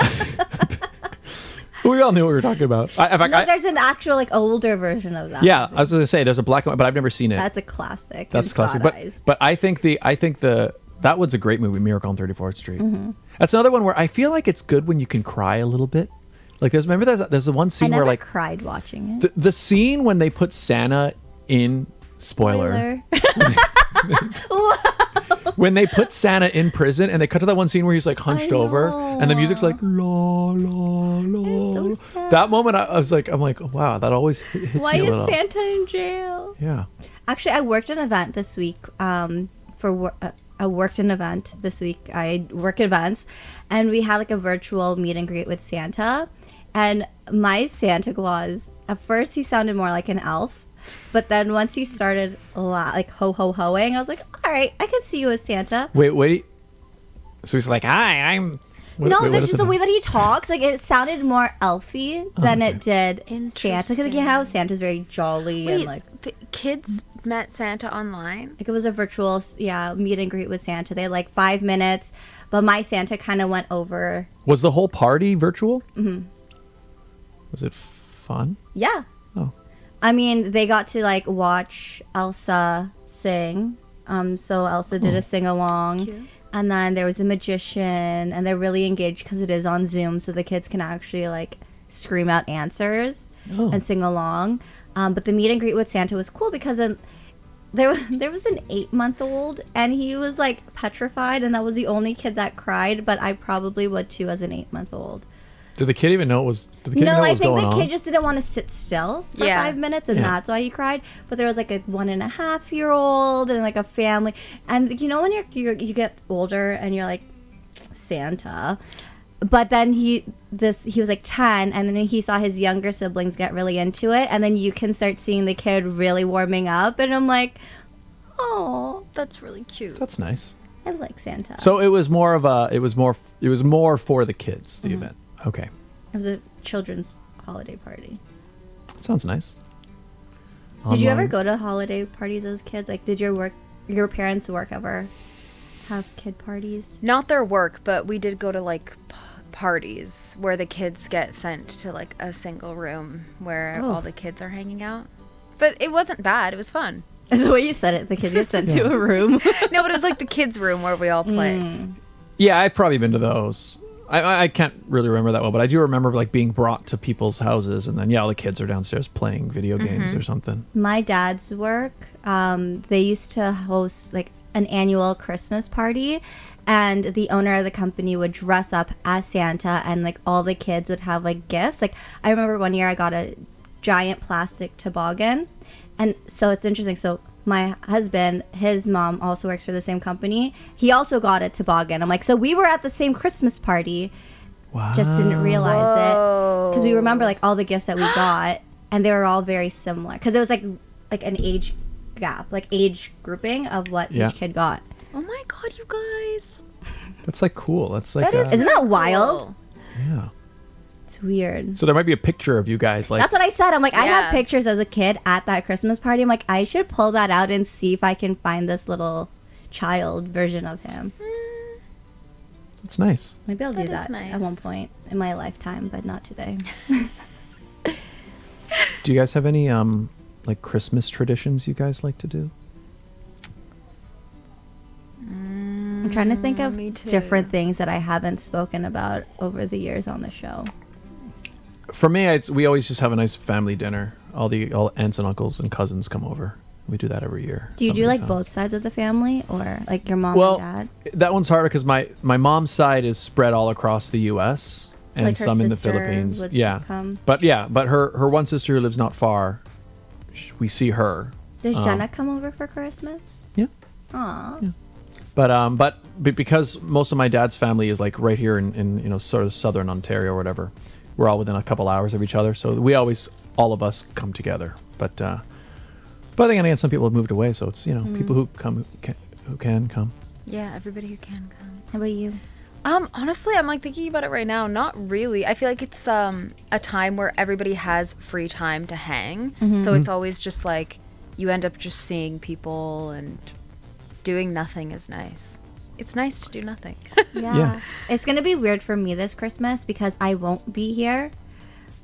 we all knew what we were talking about. In fact, No, there's an actual like older version of that. yeah, I was going to say there's a black and white, but I've never seen it. That's a classic. That's in classic. Scott But eyes. but I think that one's a great movie, Miracle on 34th Street. Mm-hmm. That's another one where I feel like it's good when you can cry a little bit. Like there's the one I scene never where like cried watching it. the scene when they put Santa in spoiler. When they put Santa in prison and they cut to that one scene where he's like hunched I over and the music's like know. la la la. so sad. That moment I'm like, wow, that always hits Why me a is little. Santa in jail? Yeah. Actually, I worked an event this week. I worked an event this week. I work events, and we had like a virtual meet and greet with Santa. And my Santa Claus, at first he sounded more like an elf, but then once he started like ho ho hoing, I was like, all right, I can see you as Santa. Wait. So he's like, hi, I'm. No, what that's is just the way that he talks. Like it sounded more elfy than okay. it did Santa. Because like, you know how Santa's very jolly and Wait, like kids met Santa online? it was a virtual meet and greet with Santa. They had like 5 minutes, but my Santa kind of went over. Was the whole party virtual? Mm-hmm. Was it fun? Yeah. Oh. I mean, they got to like watch Elsa sing. So Elsa did a sing along. Cute. And then there was a magician, and they're really engaged because it is on Zoom, so the kids can actually like scream out answers and sing along. But the meet and greet with Santa was cool because there was an 8-month-old, and he was like petrified, and that was the only kid that cried. But I probably would too as an 8-month-old. Did the kid even know it was? Did the kid even know No, what I was think going the on? kid just didn't want to sit still for Yeah. 5 minutes, and Yeah. that's why he cried. But there was like a 1.5-year-old and like a family, and you know when you get older and you're like Santa, but then he was like 10, and then he saw his younger siblings get really into it, and then you can start seeing the kid really warming up, and I'm like, oh, That's really cute. That's nice. I like Santa. So it was more for the kids, the event. Okay. It was a children's holiday party. Sounds nice. Did you ever online. go to holiday parties as kids? Like, did your parents' work ever have kid parties? Not their work, but we did go to like parties where the kids get sent to like a single room where Oh. all the kids are hanging out. But it wasn't bad. It was fun. That's the way you said it. The kids get sent to a room. No, but it was like the kids' room where we all play. Yeah, I've probably been to those. I can't really remember that well, but I do remember like being brought to people's houses, and then all the kids are downstairs playing video games or something. My dad's work, they used to host like an annual Christmas party, and the owner of the company would dress up as Santa, and like all the kids would have like gifts. Like I remember one year I got a giant plastic toboggan, and so it's interesting. So my husband, his mom also works for the same company. He also got a toboggan. I'm like, so we were at the same Christmas party, Wow. just didn't realize it because we Whoa. remember like all the gifts that we got, and they were all very similar because it was like an age gap, like age grouping of what Yeah. each kid got. Oh my god, you guys. That's like cool. That's like That is Isn't that wild? cool. yeah. It's weird. So there might be a picture of you guys like That's what I said. I'm like, I Yeah. have pictures as a kid at that Christmas party. I'm like, I should pull that out and see if I can find this little child version of him. it's nice. Maybe I'll do That is that nice. at one point in my lifetime, but not today. Do you guys have any like Christmas traditions you guys like to do? I'm trying to think of me too. different things that I haven't spoken about over the years on the show. For me, we always just have a nice family dinner. All aunts and uncles and cousins come over. We do that every year. Do you do Somebody's like house. both sides of the family, or like your mom Well, and dad? that one's harder because my mom's side is spread all across the U.S. and Like her some in the sister Philippines. would Yeah, come? but her one sister who lives not far, we see her. Does Jenna come over for Christmas? Yeah. Aw. But because most of my dad's family is like right here in sort of southern Ontario or whatever, we're all within a couple hours of each other, so we always all of us come together. But then again, some people have moved away, so it's people who come who can come. Yeah, everybody who can come. How about you? Honestly, I'm like thinking about it right now. Not really. I feel like it's a time where everybody has free time to hang. So it's always just like you end up just seeing people, and doing nothing is nice. It's nice to do nothing. Yeah. It's going to be weird for me this Christmas because I won't be here.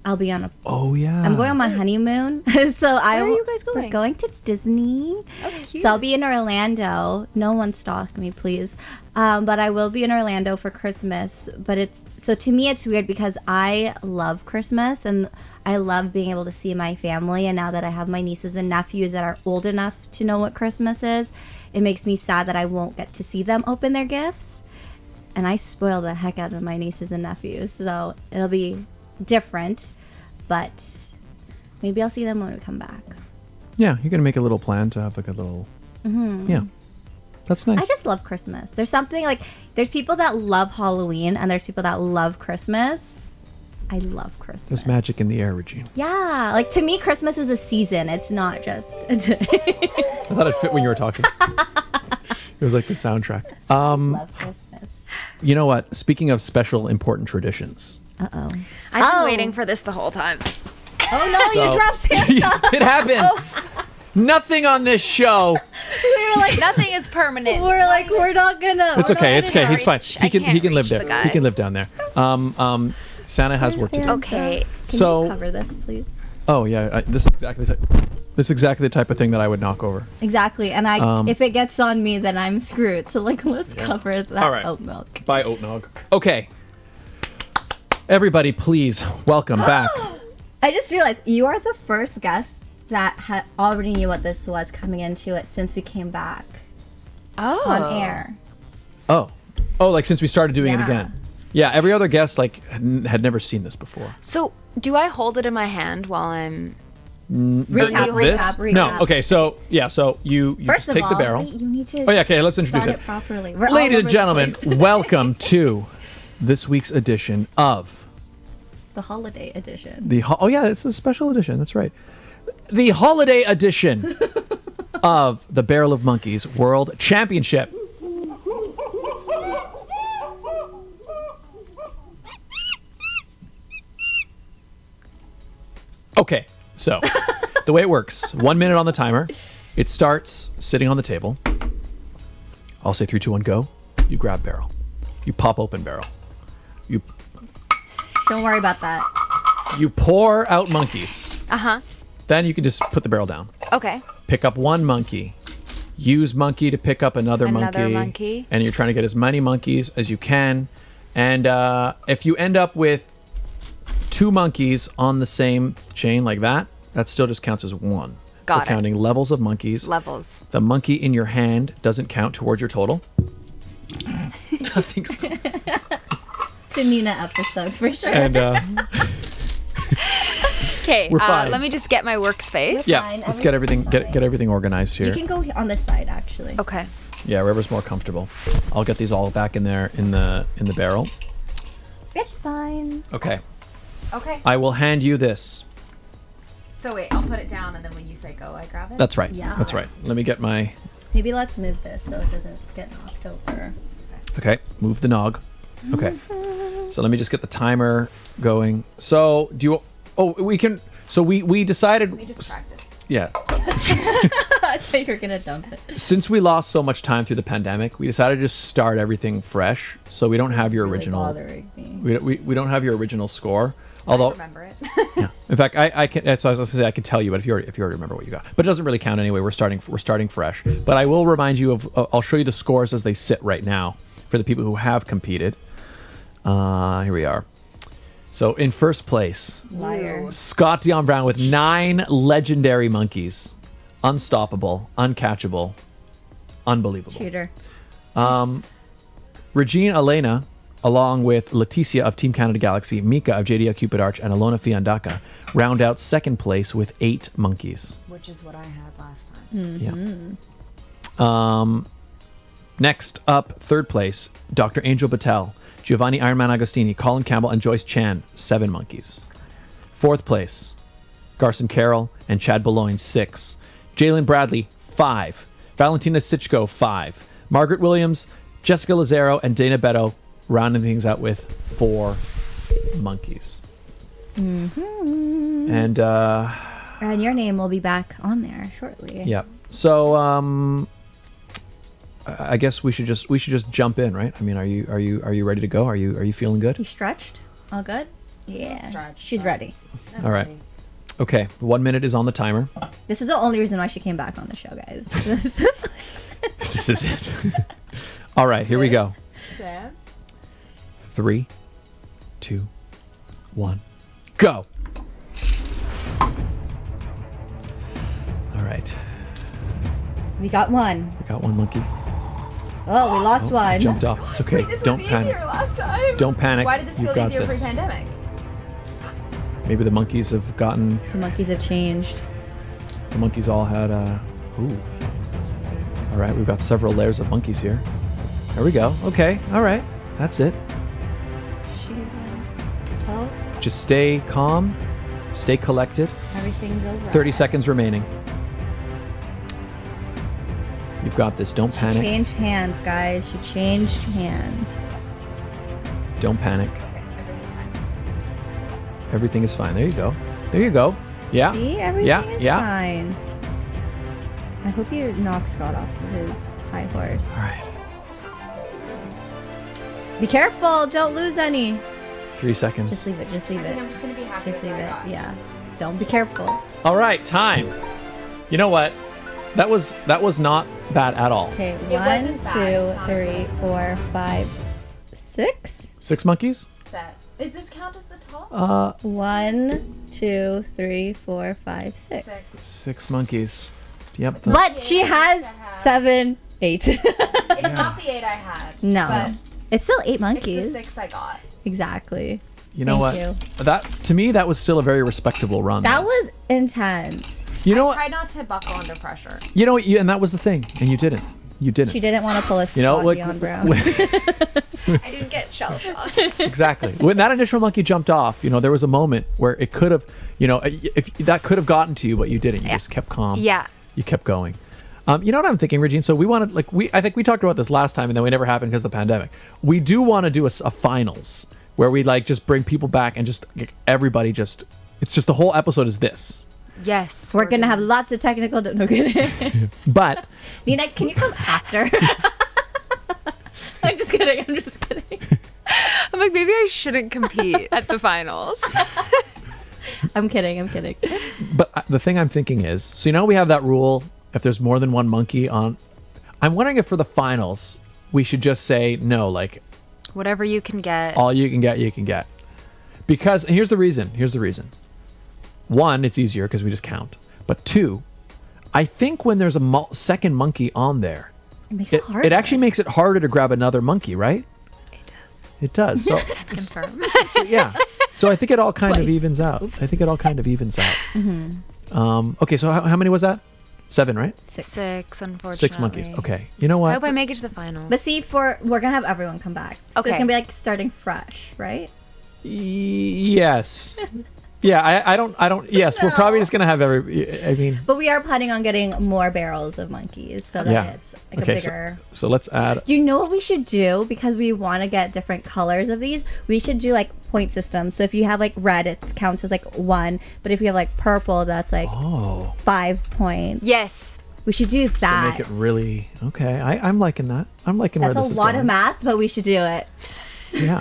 I'll be on Oh yeah. I'm going on my honeymoon. So Where are you guys We're going? going to Disney. Oh, cute. So I'll be in Orlando. No one stalk me, please. But I will be in Orlando for Christmas. But so to me it's weird because I love Christmas and I love being able to see my family. And now that I have my nieces and nephews that are old enough to know what Christmas is, it makes me sad that I won't get to see them open their gifts. And I spoil the heck out of my nieces and nephews. So it'll be different. But maybe I'll see them when we come back. Yeah, you're gonna make a little plan to have like a little. Yeah, that's nice. I just love Christmas. There's something like, there's people that love Halloween and there's people that love Christmas. I love Christmas. There's magic in the air, Regine. Yeah, like to me, Christmas is a season. It's not just a day. I thought it fit when you were talking. It was like the soundtrack. Love Christmas. You know what? Speaking of special, important traditions. Uh-oh. I've been Oh. waiting for this the whole time. Oh no, So- you dropped Santa. It happened. Nothing on this show. We were like, Nothing is permanent. we're not gonna. It's we're okay. not It's okay. gonna- He's fine. I He can't can live reach there. the guy. He can live down there. Santa has work to do. Santa. Okay. Can So- you cover this, please? Oh yeah, this is exactly the type of thing that I would knock over. Exactly. And if it gets on me, then I'm screwed. So like, let's cover that All right. oat milk. By Oatnog. Okay. Everybody, please welcome back. I just realized you are the first guest that already knew what this was coming into it since we came back Oh. on air. Oh, like since we started doing it Yeah. again. Yeah, every other guest like had never seen this before. So, do I hold it in my hand while I'm... Recap. No. Okay. So yeah. So you First just of take all, the barrel. you need to Oh yeah. Okay. Let's introduce start it. it properly. We're all Ladies over and the gentlemen, place. welcome to this week's edition of The holiday edition. oh yeah, it's a special edition. That's right. The holiday edition of the Barrel of Monkeys World Championship. Okay, so the way it works, 1 minute on the timer. It starts sitting on the table. I'll say 3, 2, 1, go. You grab barrel. You pop open barrel. You Don't worry about that. you pour out monkeys. Uh-huh. Then you can just put the barrel down. Okay. Pick up one monkey. Use monkey to pick up another monkey. And you're trying to get as many monkeys as you can. And if you end up with 2 monkeys on the same chain like that, that still just counts as 1. Got We're it. counting levels of monkeys. Levels. The monkey in your hand doesn't count towards your total. I think so. It's a Nina episode for sure. And Okay, We're fine. let me just get my workspace. yeah, Fine, let's get everything get everything organized you here. can go on this side, actually. Okay. Yeah, wherever's more comfortable. I'll get these all back in there in the barrel. It's fine. Okay. Okay. I will hand you this. So wait, I'll put it down, and then when you say go, I grab it? That's right. Yeah. That's right. Let me get my Maybe let's move this so it doesn't get knocked over. Okay, move the nog. Okay. So let me just get the timer going. So do you we can so we decided Let me just practice. yeah. I thought you were gonna dump it. Since we lost so much time through the pandemic, we decided to just start everything fresh. So we don't have your Really original bothering me. we don't have your original score. I Although remember it. yeah. In fact, I can. So I was going to say I can tell you, but if you already remember what you got, but it doesn't really count anyway. We're starting fresh. But I will remind you of. I'll show you the scores as they sit right now for the people who have competed. Here we are. So in first place, Liar. Scott Dion Brown with 9 legendary monkeys, unstoppable, uncatchable, unbelievable. Cheater. Regine Alaina, along with Leticia of Team Canada Galaxy, Mika of JDL Cupid Arch, and Alona Fiandaka, round out second place with 8 monkeys. Which is what I had last time. Yeah. Next up, third place, Dr. Angel Patel, Giovanni Ironman Agostini, Colin Campbell, and Joyce Chan, 7 monkeys. Fourth place, Garson Carroll and Chad Boulogne, 6. Jalen Bradley, 5. Valentina Sichko, 5. Margaret Williams, Jessica Lazaro, and Dana Beto, rounding things out with 4 monkeys. Mm-hmm. And And your name will be back on there shortly. yeah. So I guess we should just jump in, right? I mean, are you ready to go? Are you feeling good? You stretched? All good? Yeah. Stretched, She's but- ready. All right. Okay. 1 minute is on the timer. This is the only reason why she came back on the show, guys. This is it. All right. Here we go. Stance. 3, 2, 1, go. All right. We got one. We got 1 monkey. Oh, we lost one. Jumped off. It's okay. This Don't was panic. easier last time. Don't panic. Why did this You've feel got easier this. pre-pandemic? Maybe the monkeys have gotten. The monkeys have changed. The monkeys all had. Ooh. All right. We've got several layers of monkeys here. There we go. Okay. All right. That's it. Oh, Just stay calm. Stay collected. everything's over. 30 seconds remaining. You've got this. Don't She panic. changed hands, guys. She changed hands. Don't panic. Okay, everything's fine. Everything is fine. There you go. There you go. Yeah. See, everything Yeah, is yeah. fine. I hope you knock Scott off of his high horse. All right. Be careful. Don't lose any. 3 seconds. Just leave it. Just leave I think it. I'm just gonna be happy Just with leave what it. I got. Yeah. Don't be careful. All right. Time. You know what? That was not bad at all. Okay. wasn't 1, bad. 2, It's not 3, bad. 4, 5, 6. 6 monkeys? Set. Is this count as the top? 1, 2, 3, 4, 5, 6. 6. 6 monkeys. Yep. But she has 7, 8. It's not the 8 I had. No. But It's still 8 it's monkeys. the 6 I got. Exactly. You know Thank what? you. That to me that was still a very respectable run. That though. was intense. You know I what? tried not to buckle under pressure. You know what? And that was the thing. And you didn't. You didn't. She didn't want to pull a You know, Scott like, Dion Brown. I didn't get shell shocked. Exactly. When that initial monkey jumped off, there was a moment where it could have, if that could have gotten to you, but you didn't. You just kept calm. Yeah. You kept going. You know what I'm thinking, Regine? So we wanted, I think we talked about this last time, and then we never happened because of the pandemic. We do want to do a finals where we just bring people back and just everybody it's just the whole episode is this. Yes. We're going to have lots of technical... No kidding. But Nina, can you come after? I'm just kidding. I'm like, maybe I shouldn't compete at the finals. I'm kidding. But the thing I'm thinking is, so we have that rule, if there's more than one monkey on, I'm wondering if for the finals, we should just say no, like... Whatever you can get. All you can get. Because, and here's the reason. One, it's easier because we just count. But two, I think when there's a second monkey on there, It makes it harder. it actually makes it harder to grab another monkey, right? It does. So, Confirm. yeah. So I think it all kind of Twice. evens out. Okay, so how many was that? 7, right? 6, unfortunately. 6 monkeys. Okay. You know I what? hope I make it to the finals. But see, we're going to have everyone come back. So it's Okay. going to be like starting fresh, right? Yes. Yeah, I don't. Yes, we're probably just gonna have I mean. But we are planning on getting more barrels of monkeys so that Yeah. it's like Okay, a bigger... so let's add. You know what we should do? Because we want to get different colors of these, we should do like point systems. So if you have like red, it counts as like 1. But if you have like purple, that's like 5 points. Yes. We should do So that. make it really okay. I'm liking that. I'm liking That's where a this is lot going. of math, but we should do it. Yeah.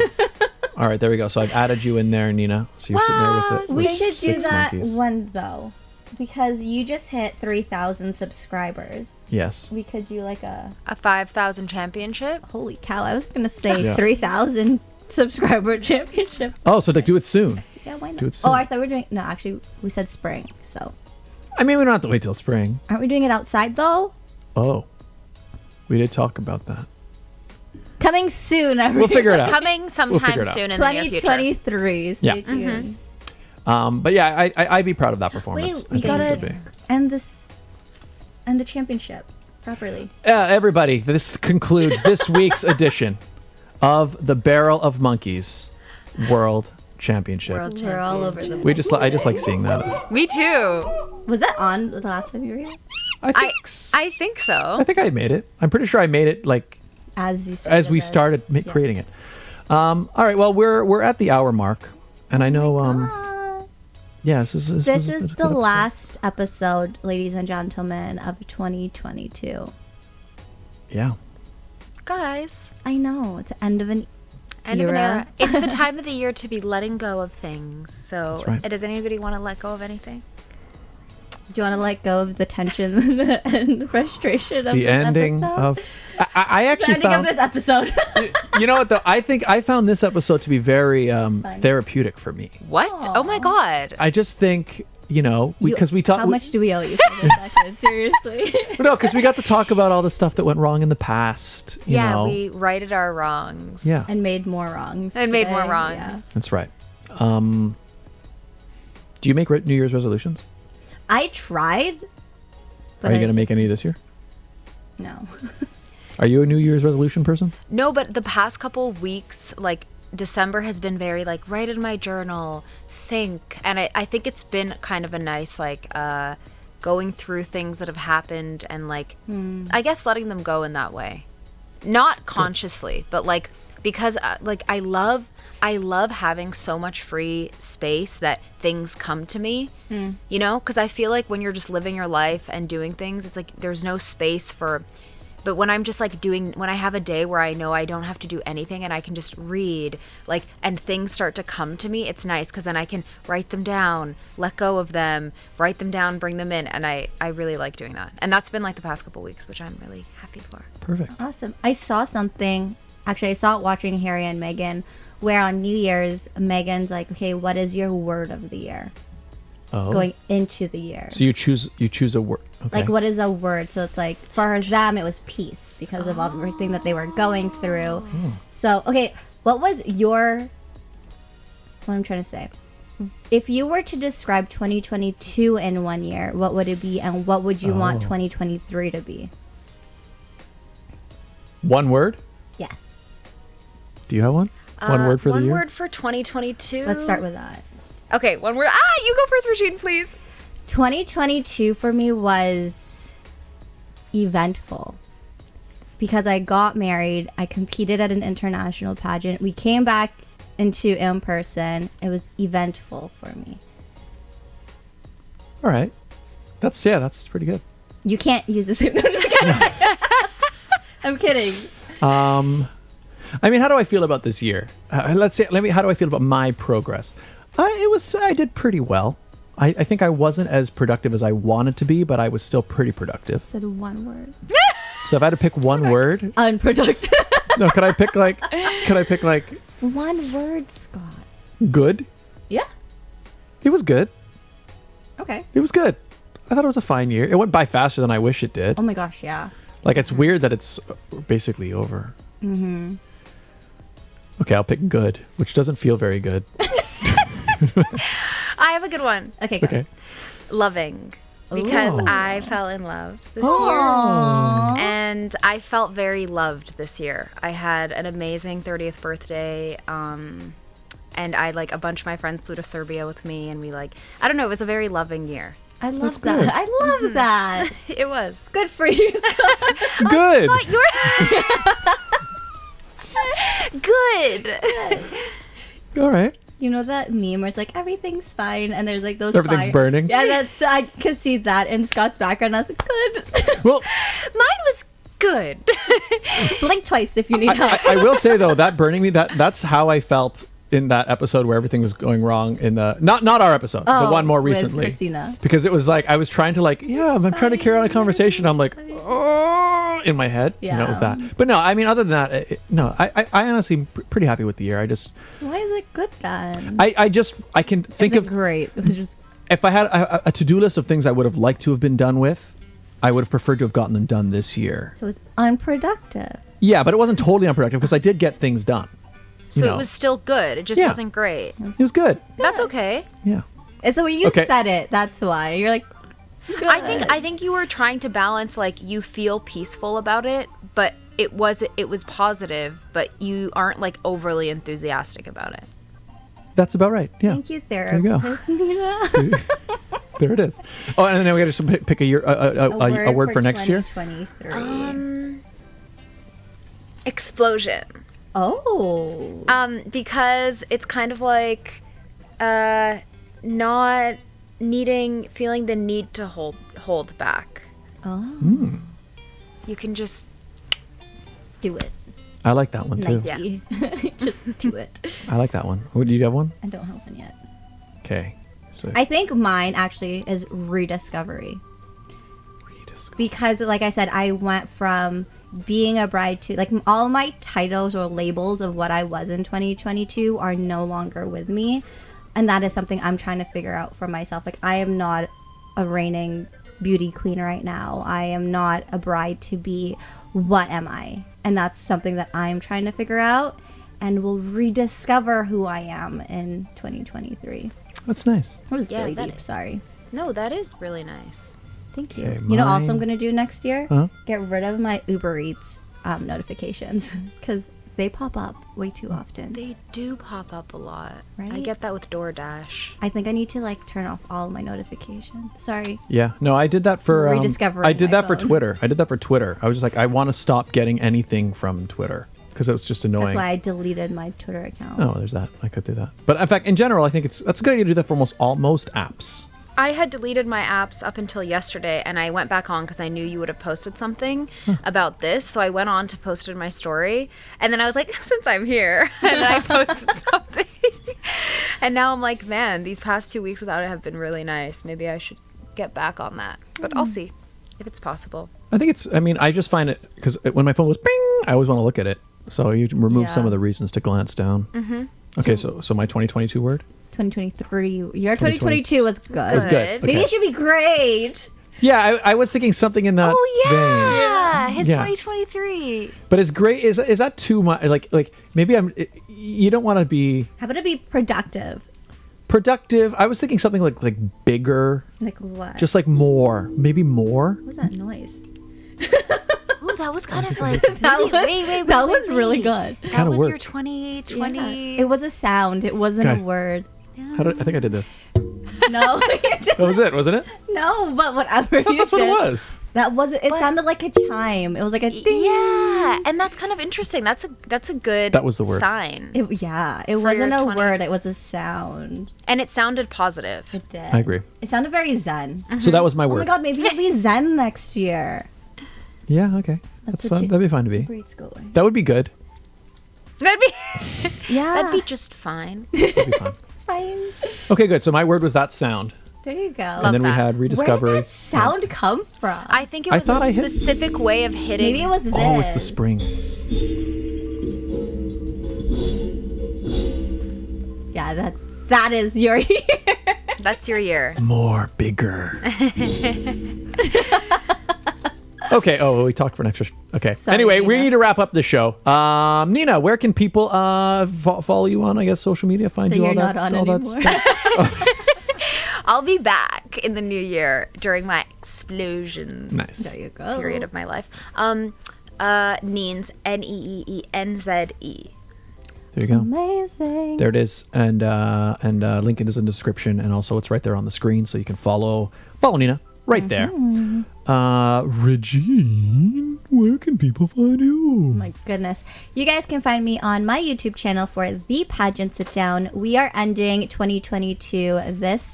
All right, there we go. So I've added you in there, Nina. So you're sitting there with the. We with should do 6 that monkeys. one though, because you just hit 3,000 subscribers. Yes. We could do like a... A 5,000 championship. Holy cow! I was gonna say Yeah. 3,000 subscriber championship. Oh, so do it soon. Yeah, why not? Do it soon. Oh, I thought we were doing... No, actually, we said spring. So, I mean, we don't have to wait till spring. aren't we doing it outside though? Oh, we did talk about that. Coming soon, everyone. We'll figure it out. Coming sometime figure it out. soon in the near future. 2023. Stay Yeah. tuned. But yeah, I'd be proud of that performance. Wait, we I think it would gotta be. end the championship properly. Everybody, this concludes this week's edition of the Barrel of Monkeys World Championship. World We're all over the... I just like seeing that. Me too. Was that on the last time you were here? I think I think so. I think I made it. I'm pretty sure I made it like As you started as we this. started creating it. All right, well we're at the hour mark, and I know yeah, this is This was a is good the episode. last episode, ladies and gentlemen, of 2022. Yeah. Guys, I know, it's the end of an end of an era. It's the time of the year to be letting go of things. So, That's right. does anybody want to let go of anything? Do you want to let go of the tension and frustration of The this ending episode? of I The actually ending found of this episode. you know what though, I think I found this episode to be very therapeutic for me. What? Oh my god. I just think because we talked. How much do we owe you for this session? Seriously. No, because we got to talk about all the stuff that went wrong in the past. You Yeah, know. we righted our wrongs. Yeah, And made more wrongs. And made more today, wrongs. yeah. that's right. Do you make New Year's resolutions? I tried. Are you going to make any this year? No. Are you a New Year's resolution person? No, but the past couple weeks, like December has been very like write in my journal, think, and I think it's been kind of a nice like going through things that have happened and like I guess letting them go in that way, not consciously, but like because like I love having so much free space that things come to me, you know, because I feel like when you're just living your life and doing things, it's like there's no space for. But when I'm just like when I have a day where I know I don't have to do anything and I can just read, like, and things start to come to me, it's nice because then I can write them down, let go of them, write them down, bring them in. And I really like doing that. And that's been like the past couple weeks, which I'm really happy for. Perfect. Awesome. I saw something. Actually, I saw it watching Harry and Meghan, where on New Year's, Meghan's like, okay, what is your word of the year? Oh. Going into the year. So you choose a word. Okay. Like, what is a word? So it's like, for them, it was peace because of everything that they were going through. So, okay, what was what I'm trying to say? If you were to describe 2022 in 1 year, what would it be? And what would you want 2023 to be? One word? Yes. Do you have one? One word for the year? One word for 2022. Let's start with that. Okay, one word. You go first, Regine, please. 2022 for me was eventful because I got married. I competed at an international pageant. We came back into in person. It was eventful for me. All right. That's pretty good. You can't use this. No, just kidding. I'm kidding. I mean, how do I feel about this year? How do I feel about my progress? I did pretty well. I think I wasn't as productive as I wanted to be, but I was still pretty productive. Said one word. So if I had to pick one word, Unproductive. no, could I pick like One word, Scott. good? Yeah. It was good. Okay. It was good. I thought it was a fine year. It went by faster than I wish it did. Oh my gosh, yeah. Like, it's weird that it's basically over. Mm-hmm. Okay, I'll pick good, which doesn't feel very good. I have a good one. Okay, go. Okay. Loving. Because Ooh. I fell in love this Aww. year. And I felt very loved this year. I had an amazing 30th birthday. And a bunch of my friends flew to Serbia with me. And we I don't know, it was a very loving year. I love That's that. good. I love that. It was. Good for you, Scott. Good. Good. All right. You know that meme where it's like everything's fine and there's like those Everything's fire- burning? Yeah, I could see that in Scott's background. I was like, good. Well, Mine was good. Blink twice if you need help. I will say though, that burning me, that's how I felt in that episode where everything was going wrong in the not our episode, the one more with recently. Christina. Because it was like I was trying to I'm trying to carry on a conversation. I'm like, oh, in my head. Yeah. It was that. But no, I mean, other than that, no, I honestly am pretty happy with the year. Why is it good then? I can think Is it of great. It was just if I had a to-do list of things I would have liked to have been done with, I would have preferred to have gotten them done this year. so it's unproductive. Yeah, but it wasn't totally unproductive because I did get things done. So No. it was still good. It just Yeah. wasn't great. It was good. That's okay. Yeah. It's the way you Okay. said it. That's why you're like. Good. I think you were trying to balance you feel peaceful about it, but it was positive, but you aren't overly enthusiastic about it. That's about right. Yeah. Thank you, you go. therapist Nina. There it is. Oh, and then we got to just pick a year, a word for next year. 2023. Explosion. Oh. Because it's kind of not feeling the need to hold back. Oh. You can just Do it. I like that one too. Nike. Just do it. I like that one. Do you have one? I don't have one yet. Okay. So I think mine actually is rediscovery. Because, like I said, I went from being a bride to, all my titles or labels of what I was in 2022 are no longer with me. And that is something I'm trying to figure out for myself. I am not a reigning beauty queen right now. I am not a bride to be. What am I? And that's something that I'm trying to figure out and will rediscover who I am in 2023. that's nice. That was Yeah, really that deep. is. Sorry. No, that is really nice. Thank you. Okay, You know, also mine- I'm gonna do next year. Huh? Get rid of my Uber Eats notifications because they pop up way too often. They do pop up a lot. I Right? get that with DoorDash. I think I need to turn off all of my notifications. Sorry. Yeah. No, I did that for Rediscovering I did my that for phone. Twitter. I was just like, I want to stop getting anything from Twitter because it was just annoying. That's why I deleted my Twitter account. Oh, there's that. I could do that. But in fact, in general, I think that's a good idea to do that for most apps. I had deleted my apps up until yesterday, and I went back on because I knew you would have posted something about this. So I went on to posted my story, and then I was like, since I'm here, and then I posted something. And now I'm like, man, these past 2 weeks without it have been really nice. Maybe I should get back on that. But I'll see if it's possible. I think I just find it because when my phone goes bing, I always want to look at it. So you remove some Yeah. of the reasons to glance down. Mm-hmm. Okay, so my 2022 word? 2023. Your 2022 was good. That was good. Maybe Okay. it should be great. Yeah, I was thinking something in that vein. His Yeah. 2023. But it's great. Is that too much? Like maybe you don't want to be How about it be productive? productive. I was thinking something like bigger, Like what? just like more, maybe more. What was that noise? Ooh, that was kind of like That was, that was really good. That Kinda was your worked. 2020. Yeah. It was a sound. It wasn't Guys. a word. I think I did this. No, That was it, wasn't it? no, but whatever you That's what it did. was. That wasn't. It sounded like a chime. It was like a ding. Yeah, and that's kind of interesting. That's a good That was the word. sign. It wasn't your a 20. word. It was a sound. And it sounded positive. It did. I agree. It sounded very zen. So that was my Oh my word. god, maybe it'll be zen next year. Yeah, okay. That's what fun. you- That'd be fine to be. Breed's going. That would be good. That'd be Yeah. that'd be just fine. That'd be fun. It's fine. Okay, good. So my word was that sound. There you go. And then we that. had Where rediscovery. did that sound come from? I think it I was thought a I hit- specific way of hitting. Maybe it was this. Oh, it's the springs. Yeah, that is your year. That's your year. More bigger. Okay. Oh, we talked for an extra. Okay. Sorry, anyway, we Nina. need to wrap up the show. Nina, where can people follow you on? I guess social media. Find That you you're all that. not on all that anymore. stuff? I'll be back in the new year during my explosion Nice. There you go. period of my life. Neens, Neeenze. There you go. Amazing. There it is, and link is in the description, and also it's right there on the screen, so you can follow Nina right there. Regine, where can people find you? My goodness. You guys can find me on my YouTube channel for The Pageant Sit Down. We are ending 2022 this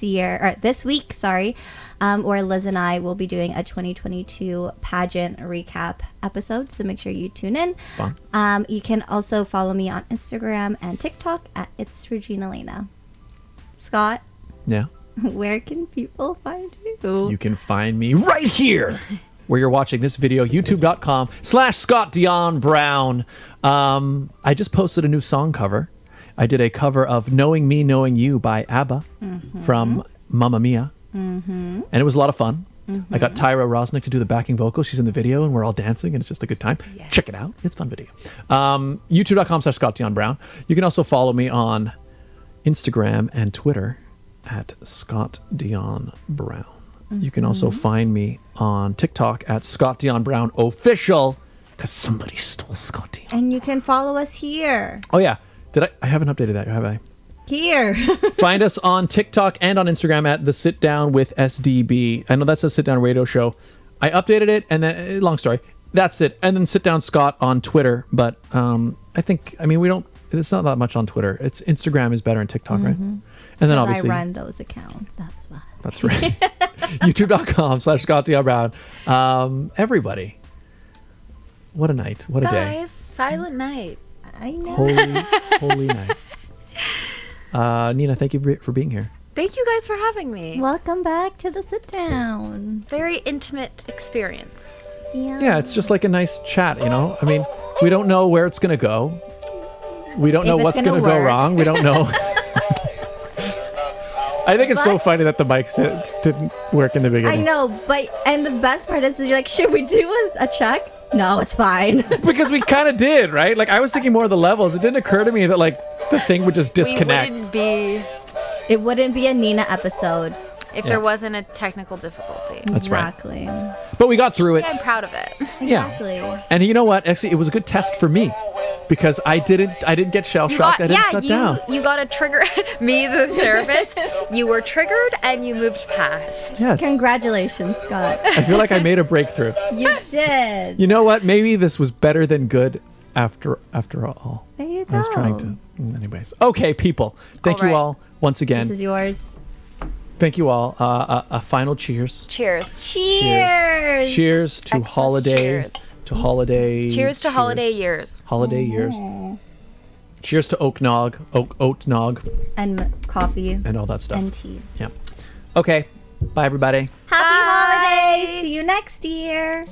week, where Liz and I will be doing a 2022 pageant recap episode, so make sure you tune in. Fun. You can also follow me on Instagram and TikTok at It's Regine Alaina. Scott, Yeah. where can people find you? You can find me right here where you're watching this video, youtube.com/Scott Dion Brown. I just posted a new song cover. I did a cover of Knowing Me, Knowing You by ABBA from Mamma Mia. And it was a lot of fun. I got Tyra Rosnick to do the backing vocal. She's in the video and we're all dancing and it's just a good time. Yes. Check it out. It's a fun video. youtube.com/Scott Dion Brown. You can also follow me on Instagram and Twitter at Scott Dion Brown. You can also find me on TikTok at Scott Dion Brown Official, because somebody stole Scott Dion. And you can follow us here. Oh yeah, I haven't updated that, have I? Here. Find us on TikTok and on Instagram at The Sit Down with SDB. I know that's a sit down radio show. I updated it, and then long story. That's it. And then Sit Down Scott on Twitter. But we don't. It's not that much on Twitter. It's Instagram is better, and TikTok, right? And then obviously I run those accounts. That's why. That's right. youtube.com/Scott Dion Brown. Everybody, what a night! What a day! Guys, silent night. I know. Holy night. Nina, thank you for being here. Thank you guys for having me. Welcome back to the sit down. Very intimate experience. Yeah, it's just like a nice chat, you know? I mean, we don't know where it's going to go. We don't know If it's what's gonna going to go work. wrong. We don't know. I think it's so What? funny that the mics didn't work in the I beginning. know, and the best part is you're like, should we do a check? No, it's fine. Because we kind of did, right? Like, I was thinking more of the levels. It didn't occur to me that, like, the thing would just disconnect. It wouldn't be a Nina episode. If Yeah. there wasn't a technical difficulty. That's right. Exactly. But we got through it. I'm proud of it. Exactly. And you know what? Actually, it was a good test for me because I didn't get shell shocked. I didn't shut down. You got a trigger. Me, the therapist, you were triggered and you moved past. Yes. Congratulations, Scott. I feel like I made a breakthrough. You did. You know what? Maybe this was better than good after all. There you go. I was trying to. Anyways. Okay, people. Thank All you right. all once again. This is yours. Thank you all. A final cheers. Cheers. Cheers. Cheers to Xmas holiday. cheers. To holiday. Cheers to holiday years. Holiday years. Cheers to oat nog, And coffee. and all that stuff. And tea. Yeah. Okay. Bye, everybody. Happy Bye. holidays. See you next year.